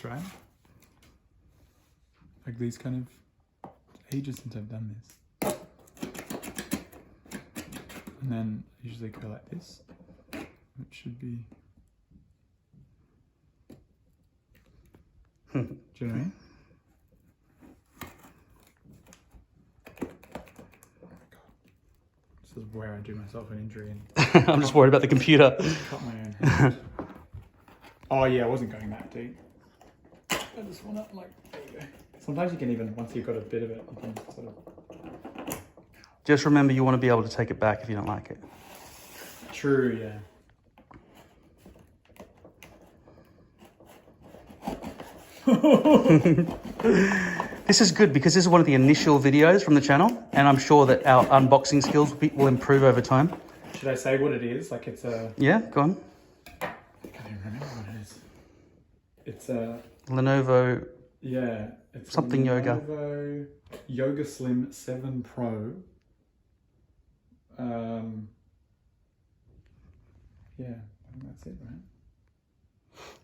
Right? Like these kind of ages since I've done this. And then I usually go like this, which should be. Do you know what I mean? This is where I do myself an injury. And I'm just worried about the computer. Cut my own hand. Oh yeah, I wasn't going that deep. I just want to like, there you go. Sometimes you can even, once you've got a bit of it, you can sort of... Just remember you want to be able to take it back if you don't like it. True, yeah. This is good because this is one of the initial videos from the channel, and I'm sure that our unboxing skills will improve over time. Should I say what it is? Like it's a... Yeah, go on. I can't even remember what it is. It's a... Lenovo... Yeah. It's something Yoga. Lenovo Yoga Slim 7 Pro. Yeah, I think that's it, right?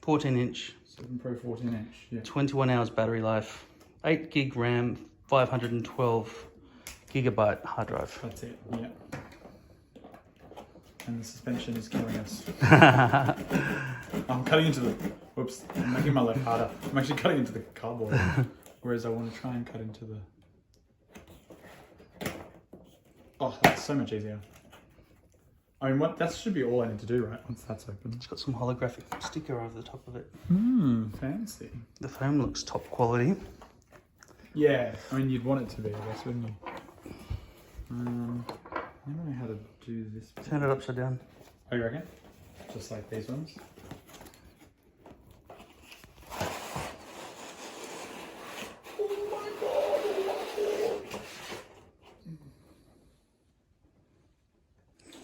14-inch. 7 Pro 14-inch, yeah. 21 hours battery life. 8 gig RAM, 512 gigabyte hard drive. That's it, yeah. And the suspension is killing us. I'm cutting into the... Whoops, I'm making my life harder. I'm actually cutting into the cardboard. Whereas I want to try and cut into the... Oh, that's so much easier. I mean, that should be all I need to do, right? Once that's open. It's got some holographic sticker over the top of it. Fancy. The foam looks top quality. Yeah, I mean, you'd want it to be, I guess, wouldn't you? I don't know how to do this. Turn it upside down. Oh, you reckon? Just like these ones?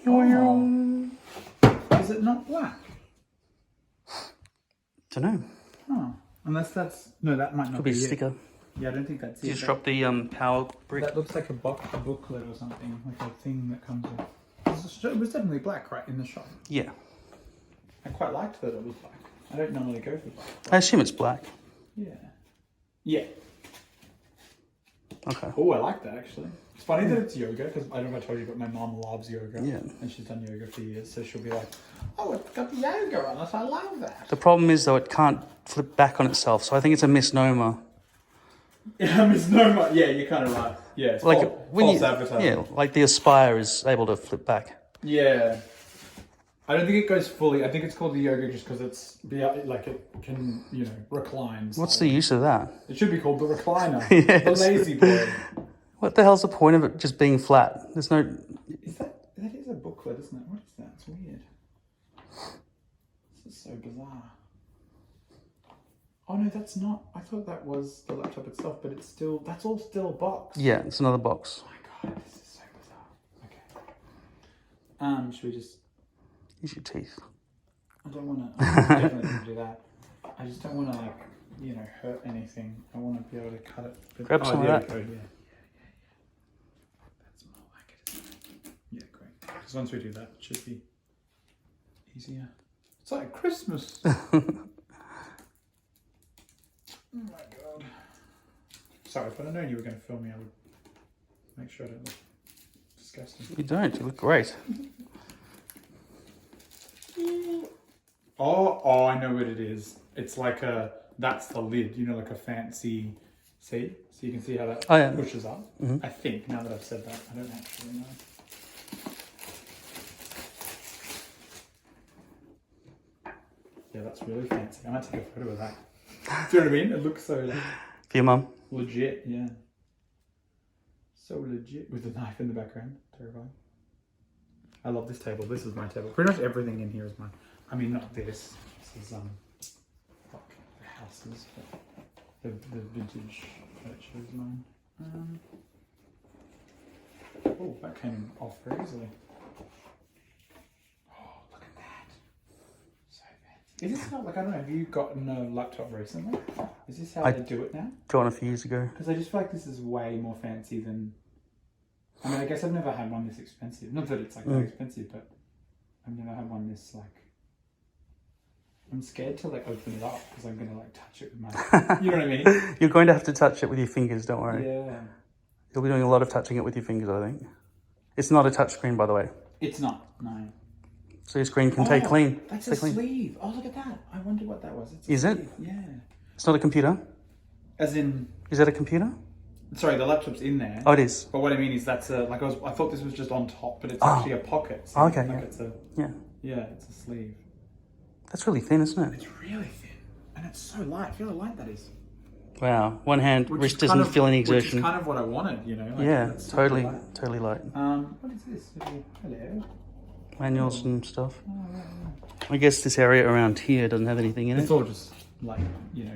Oh. Is it not black? Don't know. Oh, unless that's... No, that might not Could be a it. sticker. Yeah, I don't think that's it. You just dropped the power brick. That looks like a booklet or something, like a thing that comes with... It was definitely black, right, in the shop. Yeah. I quite liked that it was black. I don't normally go for black. I assume it's black. Yeah. Yeah. Okay. Oh, I like that actually. It's funny that it's yoga, because I don't know if I told you, but my mum loves yoga. Yeah. And she's done yoga for years, so she'll be like, oh, it's got yoga on it, I love that. The problem is, though, it can't flip back on itself, so I think it's a misnomer. Yeah, misnomer. Yeah, you're kind of right. Yeah, it's Like false advertising. Yeah, like the Aspire is able to flip back. Yeah. I don't think it goes fully. I think it's called the yoga just because it's like it can, you know, recline. What's the use of that? It should be called the recliner. Yes. The lazy boy. What the hell's the point of it just being flat? There's no... Is that is a booklet, isn't it? What is that? It's weird. This is so bizarre. Oh no, that's not. I thought that was the laptop itself, but it's still, that's all still a box. Yeah, it's another box. Oh my god, this is so bizarre. Okay. Should we just... Use your teeth. I don't want to, I'm definitely going to do that. I just don't want to, like, you know, hurt anything. I want to be able to cut it. But, Grab some of that. Yeah. That's more like it, isn't it? Yeah, great. Because once we do that, it should be easier. It's like Christmas. Oh my god. Sorry, if I'd have known you were going to film me, I would make sure I don't look disgusting. You don't. You look great. Oh, I know what it is. It's like that's the lid, you know, like a fancy, see? So you can see how that pushes up. I think, now that I've said that, I don't actually know. Yeah, that's really fancy. I might take a photo of that. Do you know what I mean? It looks so like, For your mum. legit, yeah. So legit, with the knife in the background. Terrifying. I love this table. This is my table. Pretty much everything in here is mine. I mean, not this. This is like the houses, but the vintage furniture is mine. Oh, that came off very easily. Oh, look at that! So fancy. Is this how, like, I don't know, have you gotten a laptop recently? Is this how they do it now? Got one a few years ago. Because I just feel like this is way more fancy than... I mean, I guess I've never had one this expensive. Not that it's like that expensive, but I've never had one this like I'm scared to like open it up because I'm gonna like touch it with my. You know what I mean? You're going to have to touch it with your fingers. Don't worry. Yeah. You'll be doing a lot of touching it with your fingers, I think. It's not a touch screen, by the way. It's not. No. So your screen can stay clean. That's stay a clean. sleeve. Oh, look at that. I wonder what that was. It's a Is it? sleeve. Yeah. It's not a computer. As in. Is that a computer? Sorry, the laptop's in there. Oh, it is. But what I mean is that's a like I thought this was just on top, but it's actually a pocket. So Okay. like it's a it's a sleeve. That's really thin, isn't it? It's really thin, and it's so light. Feel how light that is. Wow. One hand, Which wrist is doesn't kind of- feel any Which exertion. is kind of what I wanted, you know. Like, Yeah, that's super totally, light. totally light. What is this? Hello. Manuals and stuff. Oh, right. I guess this area around here doesn't have anything in It's it. all just like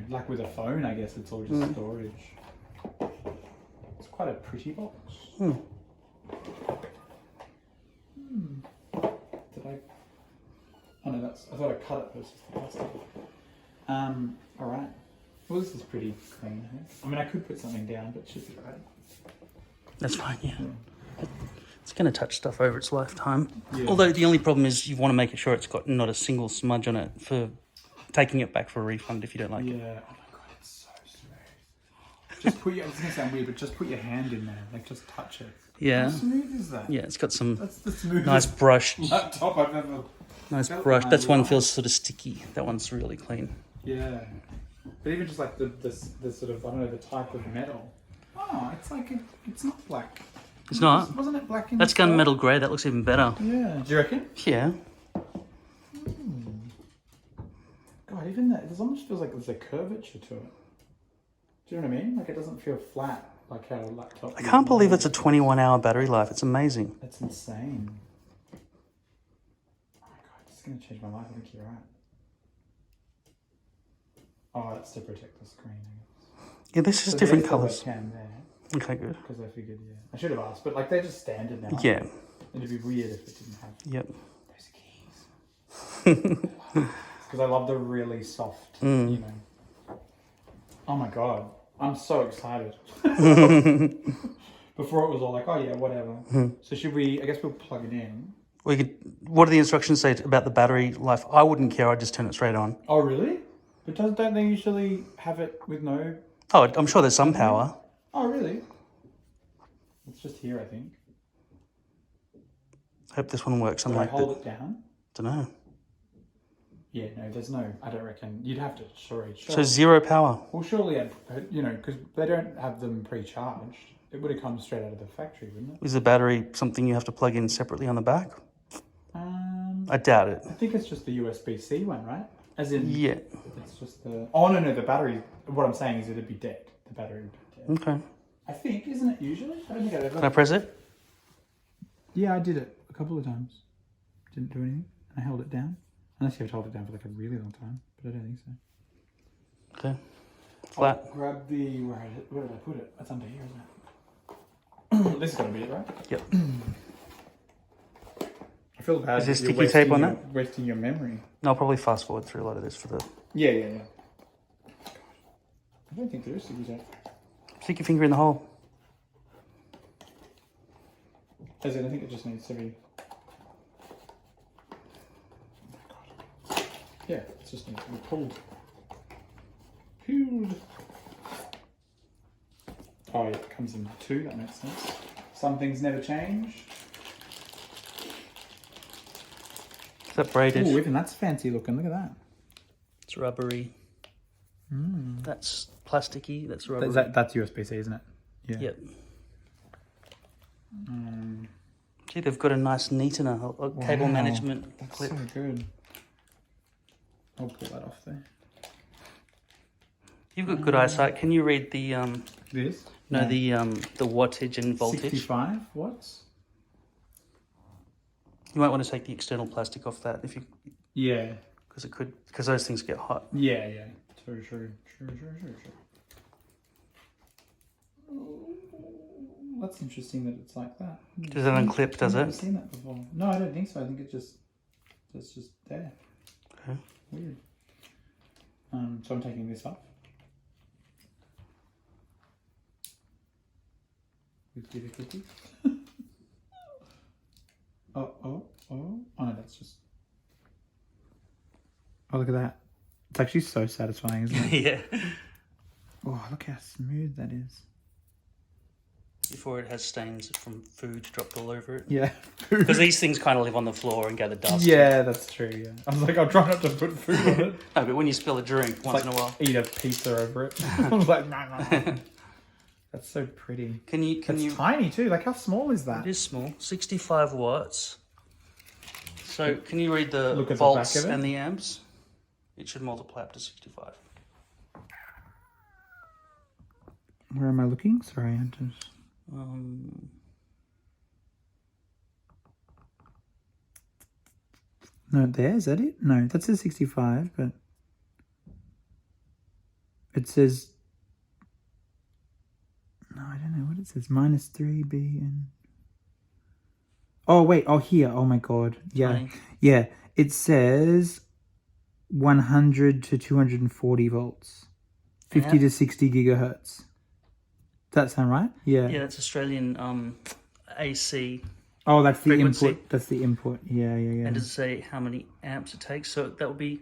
like with a phone. I guess it's all just storage. It's quite a pretty box. Did I? Oh no, that's. I thought I cut it, but it's just the plastic. All right. Well, this is pretty clean. I mean, I could put something down, but it should be right. That's fine, yeah. It's going to touch stuff over its lifetime. Yeah. Although the only problem is you want to make sure it's got not a single smudge on it for taking it back for a refund if you don't like it. Yeah. Oh my god, it's so smooth. Just put your. It's gonna sound weird, but just put your hand in there. Like, just touch it. Yeah. How smooth is that? Yeah, it's got some That's the smoothest nice brush. laptop I've ever. Nice felt brush. in my That's one life. feels sort of sticky. That one's really clean. Yeah. But even just like the sort of, I don't know, the type of metal. Oh, it's like it's not black. It's not. Wasn't it black in That's the start? gunmetal grey. That looks even better. Yeah. Do you reckon? Yeah. God, even that, it almost feels like there's a curvature to it. Do you know what I mean? Like it doesn't feel flat like how a laptop. I can't believe it's a 21-hour battery life. It's amazing. That's insane. Oh my god, this is going to change my life. I think you're right. Oh, that's to protect the screen. Yeah, this is So different there's the colours. webcam there. Okay, good. Because I figured, I should have asked, but like they're just standard now. Yeah. It'd be weird if it didn't have Yep. those keys. Because I love the really soft, you know. Oh my god, I'm so excited. Before it was all like, oh yeah, whatever. So should we? I guess we'll plug it in. We could. What do the instructions say about the battery life? I wouldn't care. I'd just turn it straight on. Oh really? But don't they usually have it with no? Oh, I'm sure there's some power. Oh really? It's just here, I think. Hope this one works. Can I Unlike hold it down? Don't know. Yeah, no, there's no. I don't reckon you'd have to. Sorry. So 0 power. Well, surely, you know, because they don't have them pre-charged. It would have come straight out of the factory, wouldn't it? Is the battery something you have to plug in separately on the back? I doubt it. I think it's just the USB-C one, right? As in, Yeah. it's just the. Oh no, the battery. What I'm saying is it'd be dead. The battery would be dead. Okay. I think, isn't it usually? I don't think I've ever. Can I press it? Yeah, I did it a couple of times. Didn't do anything. I held it down. Unless you have to hold it down for like a really long time, but I don't think so. Okay. Flat. I'll grab the. Where did I put it? That's under here, isn't it? This is gonna be it, right? Yep. I feel bad. Is there that you're sticky tape on wasting that? Wasting your memory. No, I'll probably fast forward through a lot of this for the. Yeah. I don't think there is sticky tape. Stick your finger in the hole. As in, I think it just needs to be. Yeah, it just needs to be pulled. Pulled. Oh, yeah, it comes in two, that makes sense. Some things never change. Is that braided? Oh, even that's fancy looking. Look at that. It's rubbery. That's plasticky. That's rubbery. That's USB-C, isn't it? Yeah. Yep. Gee, they've got a nice neatener, a cable Wow, management That's clip. so good. I'll pull that off there. You've got good eyesight. Can you read the This? no, the wattage and voltage? 65 watts? You might want to take the external plastic off that if you, Yeah. because those things get hot. Yeah. True. That's interesting that it's like that. Does it unclip, does I've never it? seen that before. No, I don't think so. I think it's just there. Okay. Weird. So I'm taking this off. With difficulty. Oh, no, that's just. Oh, look at that. It's actually so satisfying, isn't it? Yeah. Oh, look how smooth that is. Before it has stains from food dropped all over it. Yeah. Because these things kind of live on the floor and gather dust. Yeah, that's true, yeah. I was like, I'll try not to put food on it. No, but when you spill a drink once in a while. Eat a pizza over it. I was like, no. That's so pretty. It's tiny too. Like, how small is that? It is small. 65 watts. So, can you read the Look at volts the back of it. and the amps? It should multiply up to 65. Where am I looking? Sorry, I just... No, there, is that it? No, that says 65, but it says, no, I don't know what it says. -3B and... Oh, wait. Oh, here. Oh, my God. Yeah. 20. Yeah. It says 100 to 240 volts. 50 to 60 gigahertz. Does that sound right? Yeah. Yeah, that's Australian AC. Oh, that's the frequency. input. That's the input. Yeah. And does it say how many amps it takes? So that would be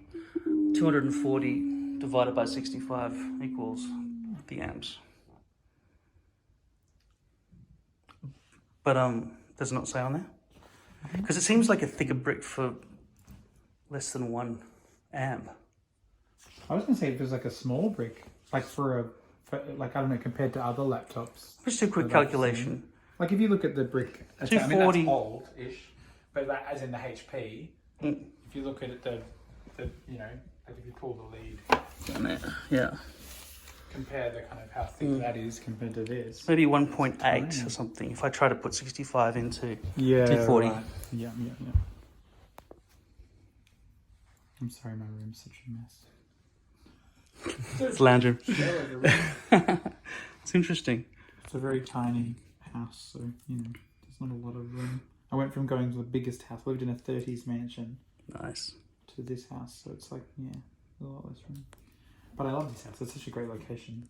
240 divided by 65 equals the amps. But does it not say on there? Because it seems like a thicker brick for less than 1 amp. I was going to say if it was like a small brick, like like, I don't know, compared to other laptops. Just do a quick calculation. Like if you look at the brick, I mean, 240. that's old-ish, but that, as in the HP, if you look at it, the you know, like if you pull the lead, Yeah. compare the kind of how thick that is compared to this. Maybe 1.8 or something. If I try to put 65 into 240. Right. Yeah. I'm sorry, my room's such a mess. It's lounge room. It's interesting. It's a very tiny house, so you know, there's not a lot of room. I went from going to the biggest house, lived in a 30s mansion, Nice. to this house, so it's like, yeah, a lot less room. But I love this house. It's such a great location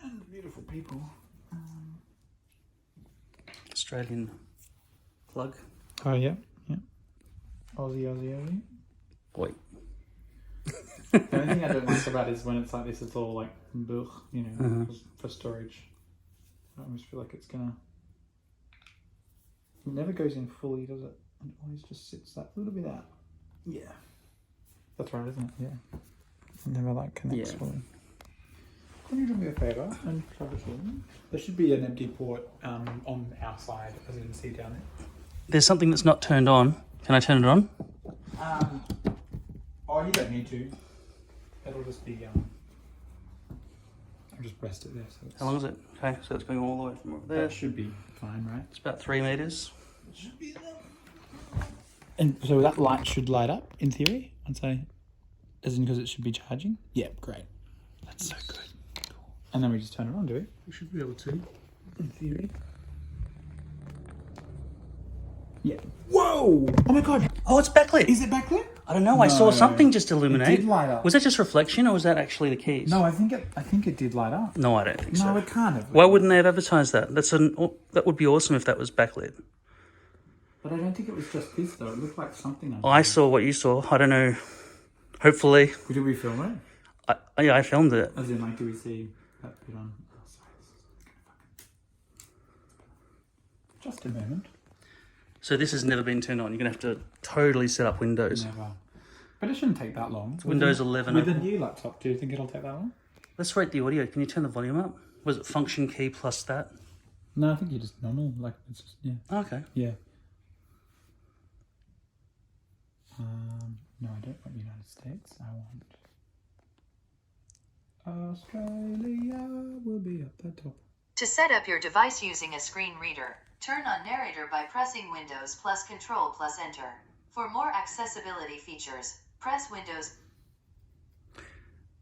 and beautiful people. Australian plug. Oh yeah. Aussie. Wait. The only thing I don't like about it is when it's like this, it's all like, blech, you know, for storage. I almost feel like it's gonna... It never goes in fully, does it? It always just sits that little bit out. Yeah. That's right, isn't it? Yeah. It never like connects fully. Can you do me a favour and plug it in? There should be an empty port on our side, as in see down there. There's something that's not turned on. Can I turn it on? Oh, you don't need to. It'll just be, I'll just rest it there. So How long is it? Okay, so it's going all the way from over there. that should be fine, right? It's about 3 meters. Should be there. And so that light should light up, in theory, as in because it should be charging? Yeah, great. That's so good. Cool. And then we just turn it on, do we? We should be able to, in theory. Yeah. Whoa! Oh my God! Oh, it's backlit. Is it backlit? I don't know. I saw something just illuminate. It did light up. Was that just reflection, or was that actually the keys? No, I think it did light up. No, I don't think so. No, it can't have. Why wouldn't they have advertised that? That would be awesome if that was backlit. But I don't think it was just this though. It looked like something. I saw what you saw. I don't know. Hopefully. Did we film it? I filmed it. As in, like, do we see that bit on? Oh, sorry. Just a moment. So this has never been turned on. You're going to have to totally set up Windows. Never. But it shouldn't take that long. Windows 11. With a new laptop, do you think it'll take that long? Let's rate the audio. Can you turn the volume up? Was it function key plus that? No, I think you're just normal. Like, it's just, yeah. Okay. Yeah. No, I don't want United States. I want Australia will be at the top. To set up your device using a screen reader, turn on narrator by pressing Windows plus Control plus Enter. For more accessibility features, press Windows.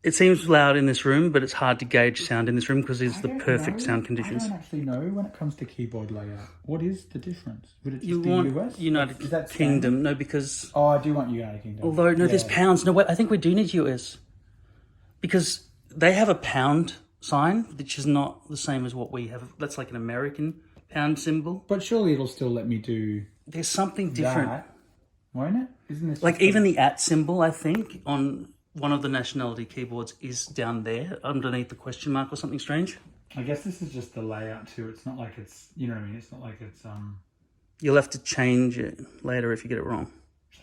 It seems loud in this room, but it's hard to gauge sound in this room because it's the perfect sound conditions. I don't actually know when it comes to keyboard layout. What is the difference? Would it just You be want US? United Is that Kingdom. standard? No, because... Oh, I do want United Kingdom. Although, no, there's Yeah. pounds. No, wait, I think we do need US. Because they have a pound sign, which is not the same as what we have. That's like an American pound symbol. But surely it'll still let me do There's something different. that, won't it? Isn't this Like even the @ symbol, I think, on one of the nationality keyboards is down there underneath the question mark or something strange. I guess this is just the layout too. It's not like it's, you know what I mean? It's not like it's, You'll have to change it later if you get it wrong.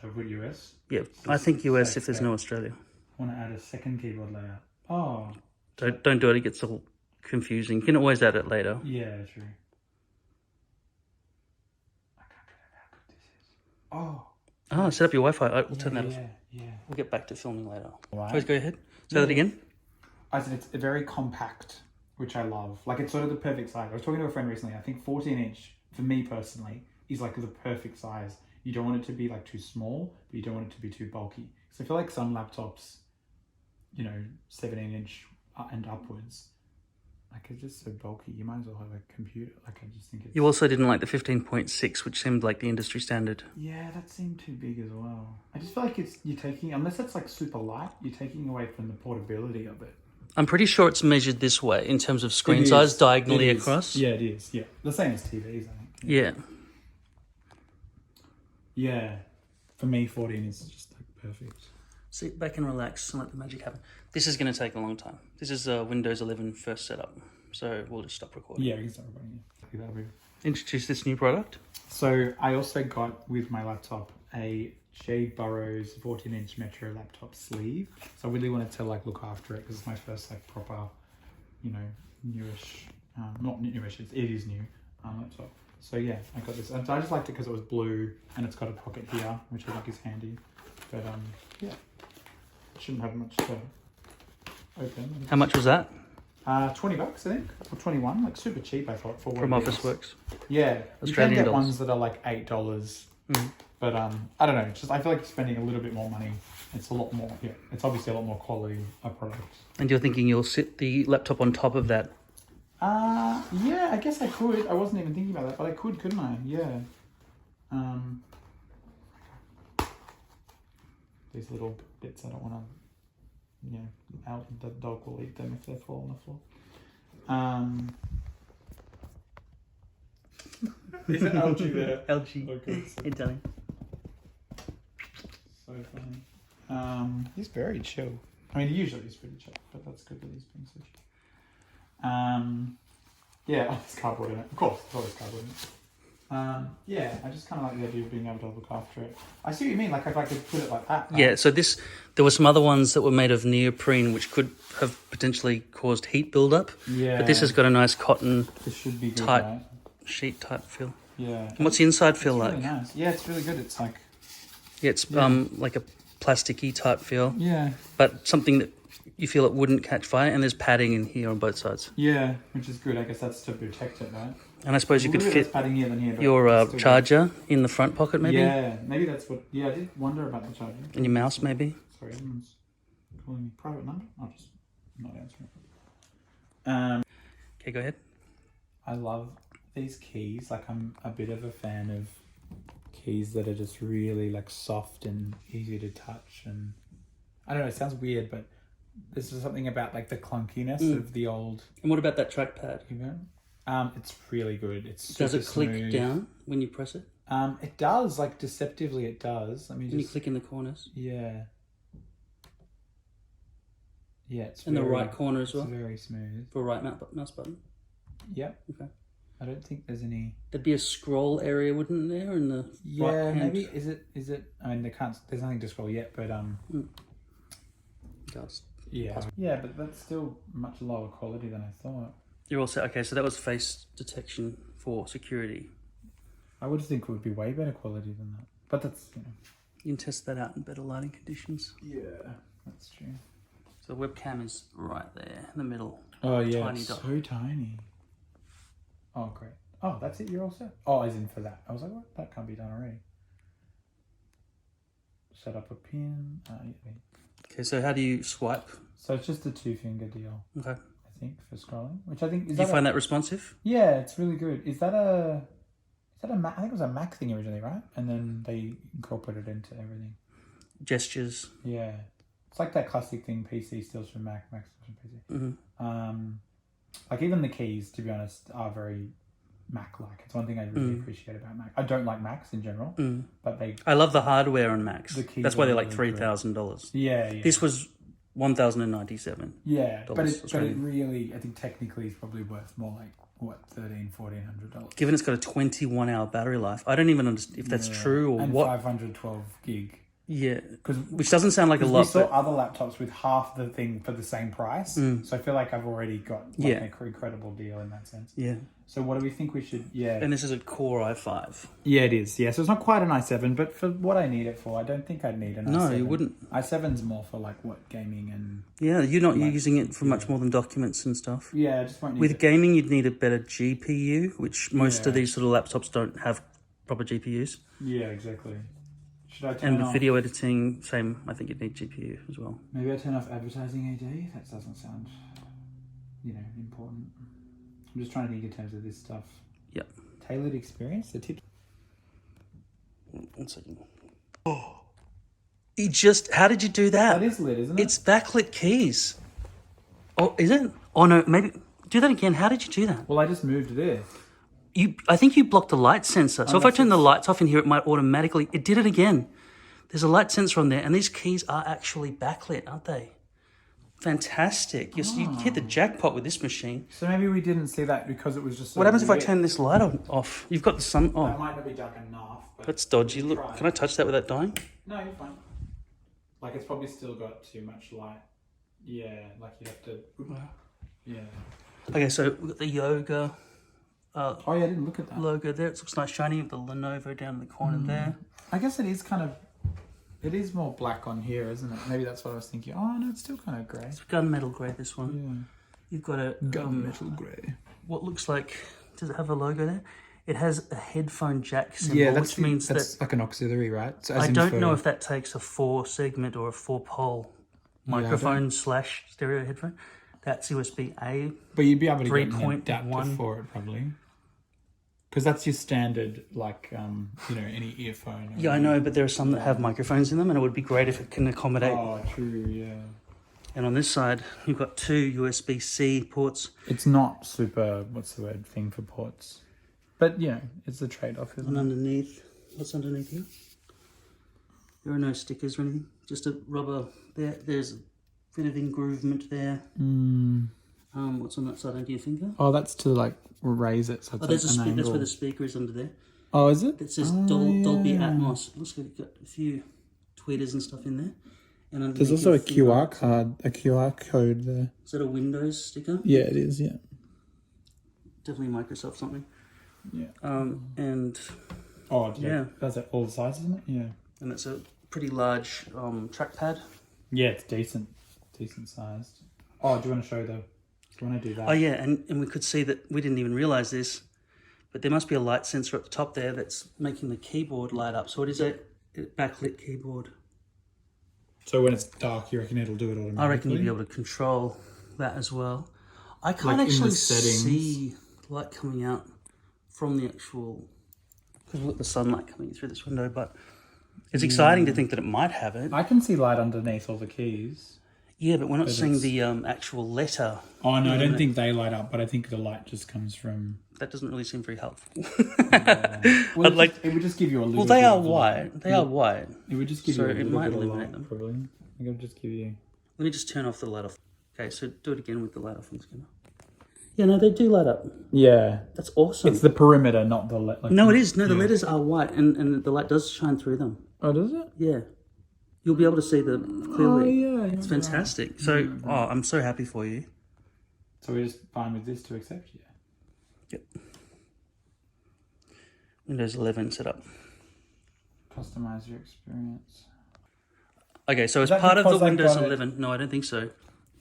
so put US. Yeah, I think US if there's no Australia. I want to add a second keyboard layout. Oh. Don't do it, it gets all confusing. You can always add it later. Yeah, true. I can't get it how good this is. Oh. Oh, set up your Wi-Fi. We'll turn that off. Yeah. We'll get back to filming later. Right. Please go ahead. Say that again. I said it's very compact, which I love. Like, it's sort of the perfect size. I was talking to a friend recently. I think 14-inch, for me personally, is like the perfect size. You don't want it to be like too small, but you don't want it to be too bulky. So I feel like some laptops, you know, 17-inch and upwards, like it's just so bulky. You might as well have a computer. Like, I just think it's... You also didn't like the 15.6, which seemed like the industry standard. Yeah, that seemed too big as well. I just feel like you're taking, unless it's like super light, you're taking away from the portability of it. I'm pretty sure it's measured this way in terms of screen It size is. diagonally It is. across. Yeah, it is. Yeah, the same as TVs, I think. Yeah. Yeah, for me, 14 is just like perfect. Sit back and relax and let the magic happen. This is going to take a long time. This is Windows 11 first setup, so we'll just stop recording. Yeah, we can start recording. Yeah. That'll be... Introduce this new product. So I also got with my laptop a J. Burroughs 14-inch Metro laptop sleeve. So I really wanted to like look after it because it's my first like proper, you know, newish, not newish, it is new laptop. So yeah, I got this. I just liked it because it was blue and it's got a pocket here, which I think is handy. But yeah, it shouldn't have much to open. How much was that? $20 I think, or 21, like super cheap I thought for what From it is. Officeworks. Yeah, you Australian can get dollars. ones that are like $8, but I don't know. It's just I feel like spending a little bit more money. It's a lot more. Yeah, it's obviously a lot more quality of product. And you're thinking you'll sit the laptop on top of that? Yeah, I guess I could. I wasn't even thinking about that, but I could, couldn't I? Yeah. These little bits I don't want to, you know, the dog will eat them if they fall on the floor. Is it algae there? Algae. Okay, Italian. so funny. He's very chill. I mean, usually he's pretty chill, but that's good that he's being so chill. Yeah, oh, there's cardboard in it. Of course, there's always cardboard in it. Yeah, I just kind of like the idea of being able to look after it. I see what you mean, like if I could put it like that. Yeah, so there were some other ones that were made of neoprene, which could have potentially caused heat buildup. Yeah. But this has got a nice cotton This should be good, tight right? sheet type feel. Yeah. And what's the inside feel It's like? really nice. Yeah, it's really good. It's like... Yeah, it's like a plasticky type feel, Yeah. but something that you feel it wouldn't catch fire. And there's padding in here on both sides. Yeah, which is good. I guess that's to protect it, right? And I suppose you could A little bit fit less padding here than here, but your it's still charger in the front pocket, good. maybe, Yeah, maybe that's what... Yeah, I did wonder about the charger. and your mouse, maybe. Sorry, everyone's calling me private number. I'll just not answer it. Okay, go ahead. I love these keys. Like, I'm a bit of a fan of keys that are just really like soft and easy to touch. And I don't know, it sounds weird, but this is something about like the clunkiness of the old And what about that trackpad? keyboard. It's really good. It's super Does it click smooth. down when you press it? It does, like deceptively it does. Let me When you just... click in the corners? Yeah. Yeah, it's In the very- right corner as well? It's very smooth. For a right mouse button? Yep. Okay. I don't think there's any... There'd be a scroll area, wouldn't there, in the Yeah, right hand? maybe is it? I mean, there's nothing to scroll yet, but Does. yeah, but that's still much lower quality than I thought. You're all set. Okay, so that was face detection for security. I would think it would be way better quality than that, but that's You can test that out in better lighting conditions. yeah, that's true. So the webcam is right there in the middle. Oh yeah, Tiny it's dot. so tiny. Oh great. Oh, that's it. You're all set. Oh, as in for that. I was like, what? That can't be done already. Set up a pin. Yeah. Okay, so how do you swipe? So it's just a 2-finger deal, Okay. I think, for scrolling, which I think is Do you that find that responsive? Yeah, it's really good. Is that a Mac? I think it was a Mac thing originally, right? And then they incorporated it into everything. Gestures. Yeah, it's like that classic thing. PC steals from Mac, Mac steals from PC. Like even the keys, to be honest, are very Mac-like. It's one thing I really appreciate about Mac. I don't like Macs in general, but I love the hardware on Macs. The keys That's why they're are like really great. $3,000. Yeah. This was $1,097. Yeah, but it Australian. really, I think technically is probably worth more like, what, $1,400. Given it's got a 21-hour battery life, I don't even understand if that's true or and what. 512 gig. Yeah, which doesn't sound like a lot. We saw But other laptops with half the thing for the same price. So I feel like I've already got like an incredible deal in that sense. yeah. So what do we think we should... Yeah. And this is a Core i5. Yeah, it is. Yeah, so it's not quite an i7, but for what I need it for, I don't think I'd need an i7. No, you wouldn't. i7's more for like what, gaming and... Yeah, you're not using it for much more than documents and stuff. Yeah, I just won't need With it. gaming, you'd need a better GPU, which most of these sort of laptops don't have proper GPUs. Yeah, exactly. Should I turn And with off... video editing, same. I think you'd need GPU as well. Maybe I turn off advertising AD? That doesn't sound, important. I'm just trying to think in terms of this stuff. Yep. Tailored experience? The tip... 1 second. Oh. How did you do that? That is lit, isn't it? It's backlit keys. Oh, is it? Oh, no, maybe. Do that again. How did you do that? Well, I just moved this. I think you blocked the light sensor. So if I turn the lights off in here, it might automatically... It did it again. There's a light sensor on there, and these keys are actually backlit, aren't they? Fantastic. You hit the jackpot with this machine. So maybe we didn't see that because it was just... What happens if I turn this light off? You've got the sun... Oh, That might not be dark enough. But that's dodgy. Look, can I touch that without dying? No, you're fine. Like, it's probably still got too much light. Yeah, like you have to... Yeah. Okay, so we've got the Yoga Oh, yeah, I didn't look at that. logo there. It looks nice shiny with the Lenovo down in the corner there. I guess it is kind of... It is more black on here, isn't it? Maybe that's what I was thinking. Oh, no, it's still kind of grey. It's gunmetal grey, this one. Yeah. You've got a... Gunmetal grey. what looks like... Does it have a logo there? It has a headphone jack symbol, which means that's like an auxiliary, right? So I don't know if that takes a 4-segment or a 4-pole microphone / stereo headphone. That's USB-A. But you'd be able to get an 3.1 adapter for it, probably. Because that's your standard, like, any earphone. Yeah, I know, but there are some that have microphones in them, and it would be great if it can accommodate. Oh, true, yeah. And on this side, you've got 2 USB-C ports. It's not super, thing for ports. But, it's a trade-off, isn't And it? underneath, what's underneath here? There are no stickers or anything. Just a rubber there. There's a bit of engroovement there. What's on that side under your finger? Oh, that's to, like, raise it. So it's There's an angle. that's where the speaker is under there. Oh, is it? It says Dolby Atmos. Looks like you've got a few tweeters and stuff in there. And There's also a QR code there. Is that a Windows sticker? Yeah, it is, yeah. Definitely Microsoft something. Yeah. And Oh, yeah. That's it. All the sizes, isn't it? Yeah. and it's a pretty large trackpad. Yeah, it's decent sized. Oh, do you want to show do you want to do that? Oh yeah, and we could see that we didn't even realize this, but there must be a light sensor at the top there that's making the keyboard light up. So it is a backlit keyboard. So when it's dark, you reckon it'll do it automatically? I reckon you'll be able to control that as well. I can't Like in the actually settings? see light coming out from the actual, because we've got the sunlight coming through this window, but it's exciting to think that it might have it. I can see light underneath all the keys. Yeah, but we're not seeing the actual letter. Oh, no, I don't think they light up, but I think the light just comes from... That doesn't really seem very helpful. Well, like, it would just give you a little well, they bit are of white. They are white. It would just give So you a it little might bit of illuminate light, them. probably. I think it'll just give you... Let me just turn off the light off. Okay, so do it again with the light off on the scanner. Yeah, no, they do light up. Yeah. That's awesome. It's the perimeter, not the... No, it is. No, the letters are white, and the light does shine through them. Oh, does it? Yeah. You'll be able to see them clearly. Oh, yeah. It's fantastic. So, I'm so happy for you. So we're just fine with this to accept? Yeah. Yep. Windows 11 set up. Customize your experience. Okay, so as that part of the because I Windows got it- 11, no, I don't think so,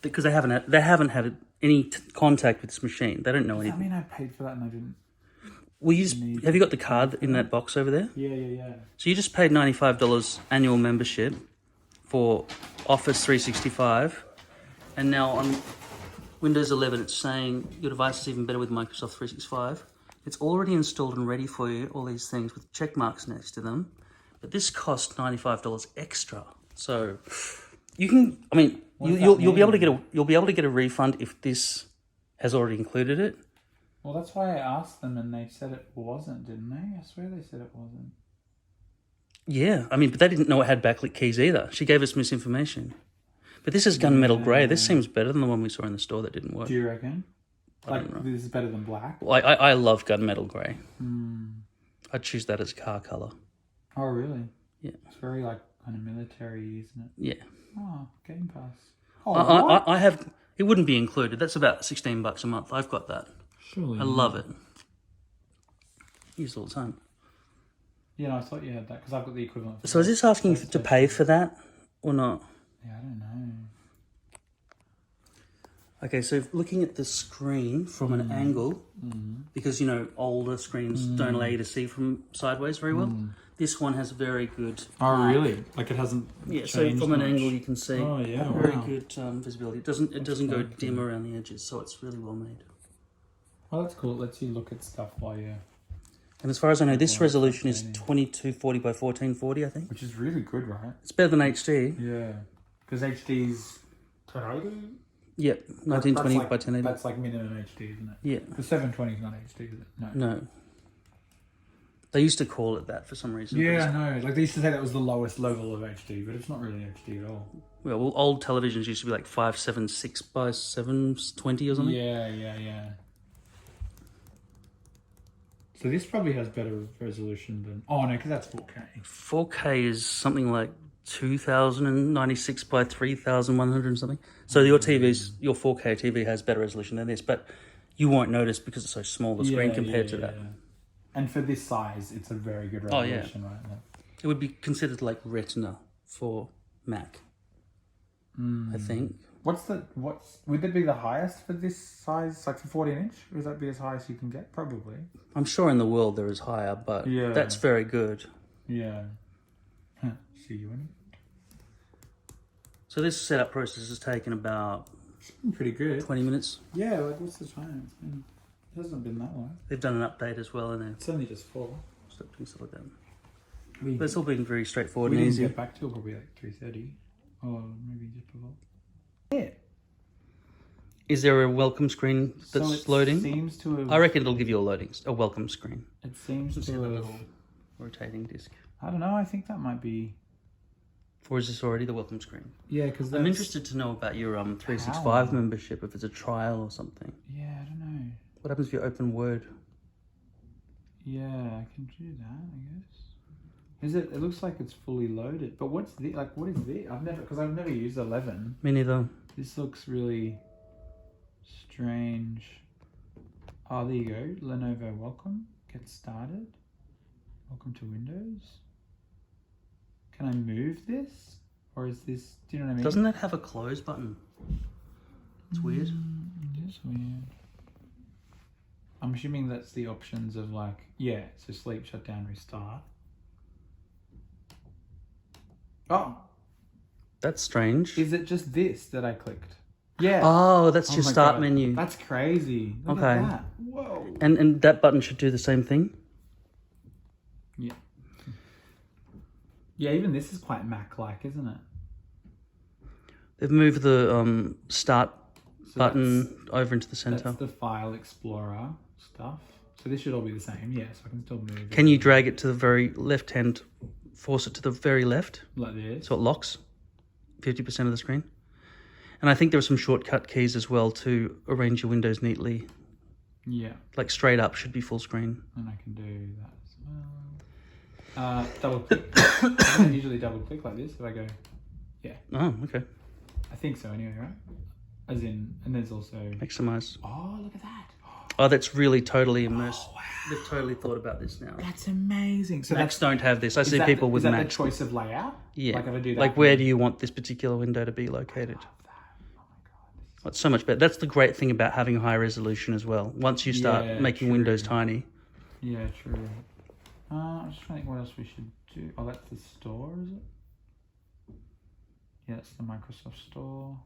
because they haven't had any contact with this machine. They don't know Does that anything. mean I paid for that and I didn't? Have you got the card in that box over there? Yeah. So you just paid $95 annual membership for Office 365, and now on Windows 11 it's saying your device is even better with Microsoft 365. It's already installed and ready for you, all these things with check marks next to them, but this costs $95 extra. So you can, I mean, you'll be able to get a refund if this has already included it. Well, that's why I asked them and they said it wasn't, didn't they? I swear they said it wasn't. Yeah, I mean, but they didn't know it had backlit keys either. She gave us misinformation. But this is gunmetal grey. This seems better than the one we saw in the store that didn't work. Do you reckon? I don't know. This is better than black? Well, I love gunmetal grey. I'd choose that as car colour. Oh, really? Yeah. It's very, like, kind of military, isn't it? Yeah. Oh, Game Pass. Oh, I have... It wouldn't be included. That's about $16 a month. I've got that. Surely. I love it. Use it all the time. Yeah, no, I thought you had that because I've got the equivalent. So is this asking you to pay for that or not? Yeah, I don't know. Okay, so looking at the screen from an angle, because, you know, older screens don't allow you to see from sideways very well. This one has very good... Oh, really? Like it hasn't Yeah, so from an angle you can see very wow. good visibility. It doesn't go dim around the edges, so it's really well made. Oh, that's cool. It lets you look at stuff while you're... And as far as I know, this resolution is 2240 by 1440, I think. Which is really good, right? It's better than HD. Yeah. Because HD's... 1080? Yep, 1920 by 1080. That's like minimum HD, isn't it? Yeah. The 720 is not HD, is it? No. No. They used to call it that for some reason. Yeah, I know. Like they used to say that was the lowest level of HD, but it's not really HD at all. Well, old televisions used to be like 576 by 720 or something. Yeah. So this probably has better resolution than... Oh, no, because that's 4K. 4K is something like 2096 by 3100 and something. So your 4K TV has better resolution than this, but you won't notice because it's so small, the screen compared to that. Yeah. And for this size, it's a very good resolution, right? Yeah. It would be considered like Retina for Mac, I think. Would that be the highest for this size, like for 14-inch? Would that be as high as you can get? Probably. I'm sure in the world there is higher, but that's very good. Yeah. See you in. So this setup process has taken about... Pretty good. 20 minutes. Yeah, like what's the time? It hasn't been that long. They've done an update as well, and it's only just 4. Stop doing stuff like that. But it's all been very straightforward and easy. We didn't get back till probably like 3:30, or maybe just before. Yeah. Is there a welcome screen that's loading? Seems to have... I reckon it'll give you a welcome screen. It seems to have... a little rotating disc. I don't know. I think that might be... Or is this already the welcome screen? Yeah, because I'm interested to know about your 365 membership, if it's a trial or something. Yeah, I don't know. What happens if you open Word? Yeah, I can do that, I guess. Is it? It looks like it's fully loaded. But what's the what is this? I've never used 11. Me neither. This looks really strange. Oh, there you go. Lenovo welcome. Get started. Welcome to Windows. Can I move this? Or is this... Do you know what I mean? Doesn't that have a close button? It's weird. It is weird. I'm assuming that's the options of like... Yeah, so sleep, shut down, restart. Oh! That's strange. Is it just this that I clicked? Yeah. Oh, that's your start God. menu. That's crazy. Look Okay. at that. Whoa. And that button should do the same thing? Yeah. Yeah, even this is quite Mac-like, isn't it? They've moved the start button over into the center. That's the File Explorer stuff. So this should all be the same. Yeah, so I can still move it. Can you drag it to the very left hand, force it to the very left? Like this? So it locks 50% of the screen. And I think there are some shortcut keys as well to arrange your windows neatly. Yeah. Like straight up should be full screen. And I can do that as well. Double click. I don't usually double click like this if I go, yeah. Oh, okay. I think so anyway, right? As in, and there's also... Maximize. Oh, look at that. Oh, that's really totally immersed. Oh, wow. They've totally thought about this now. That's amazing. So Macs don't have this. I see people with Macs. Is that the choice of layout? Yeah. Like if I do that. Like where do you want this particular window to be located? It's so much better. That's the great thing about having high resolution as well. Once you start making windows tiny. Yeah, true. I'm just trying to think what else we should do. Oh, that's the store, is it? Yeah, it's the Microsoft Store.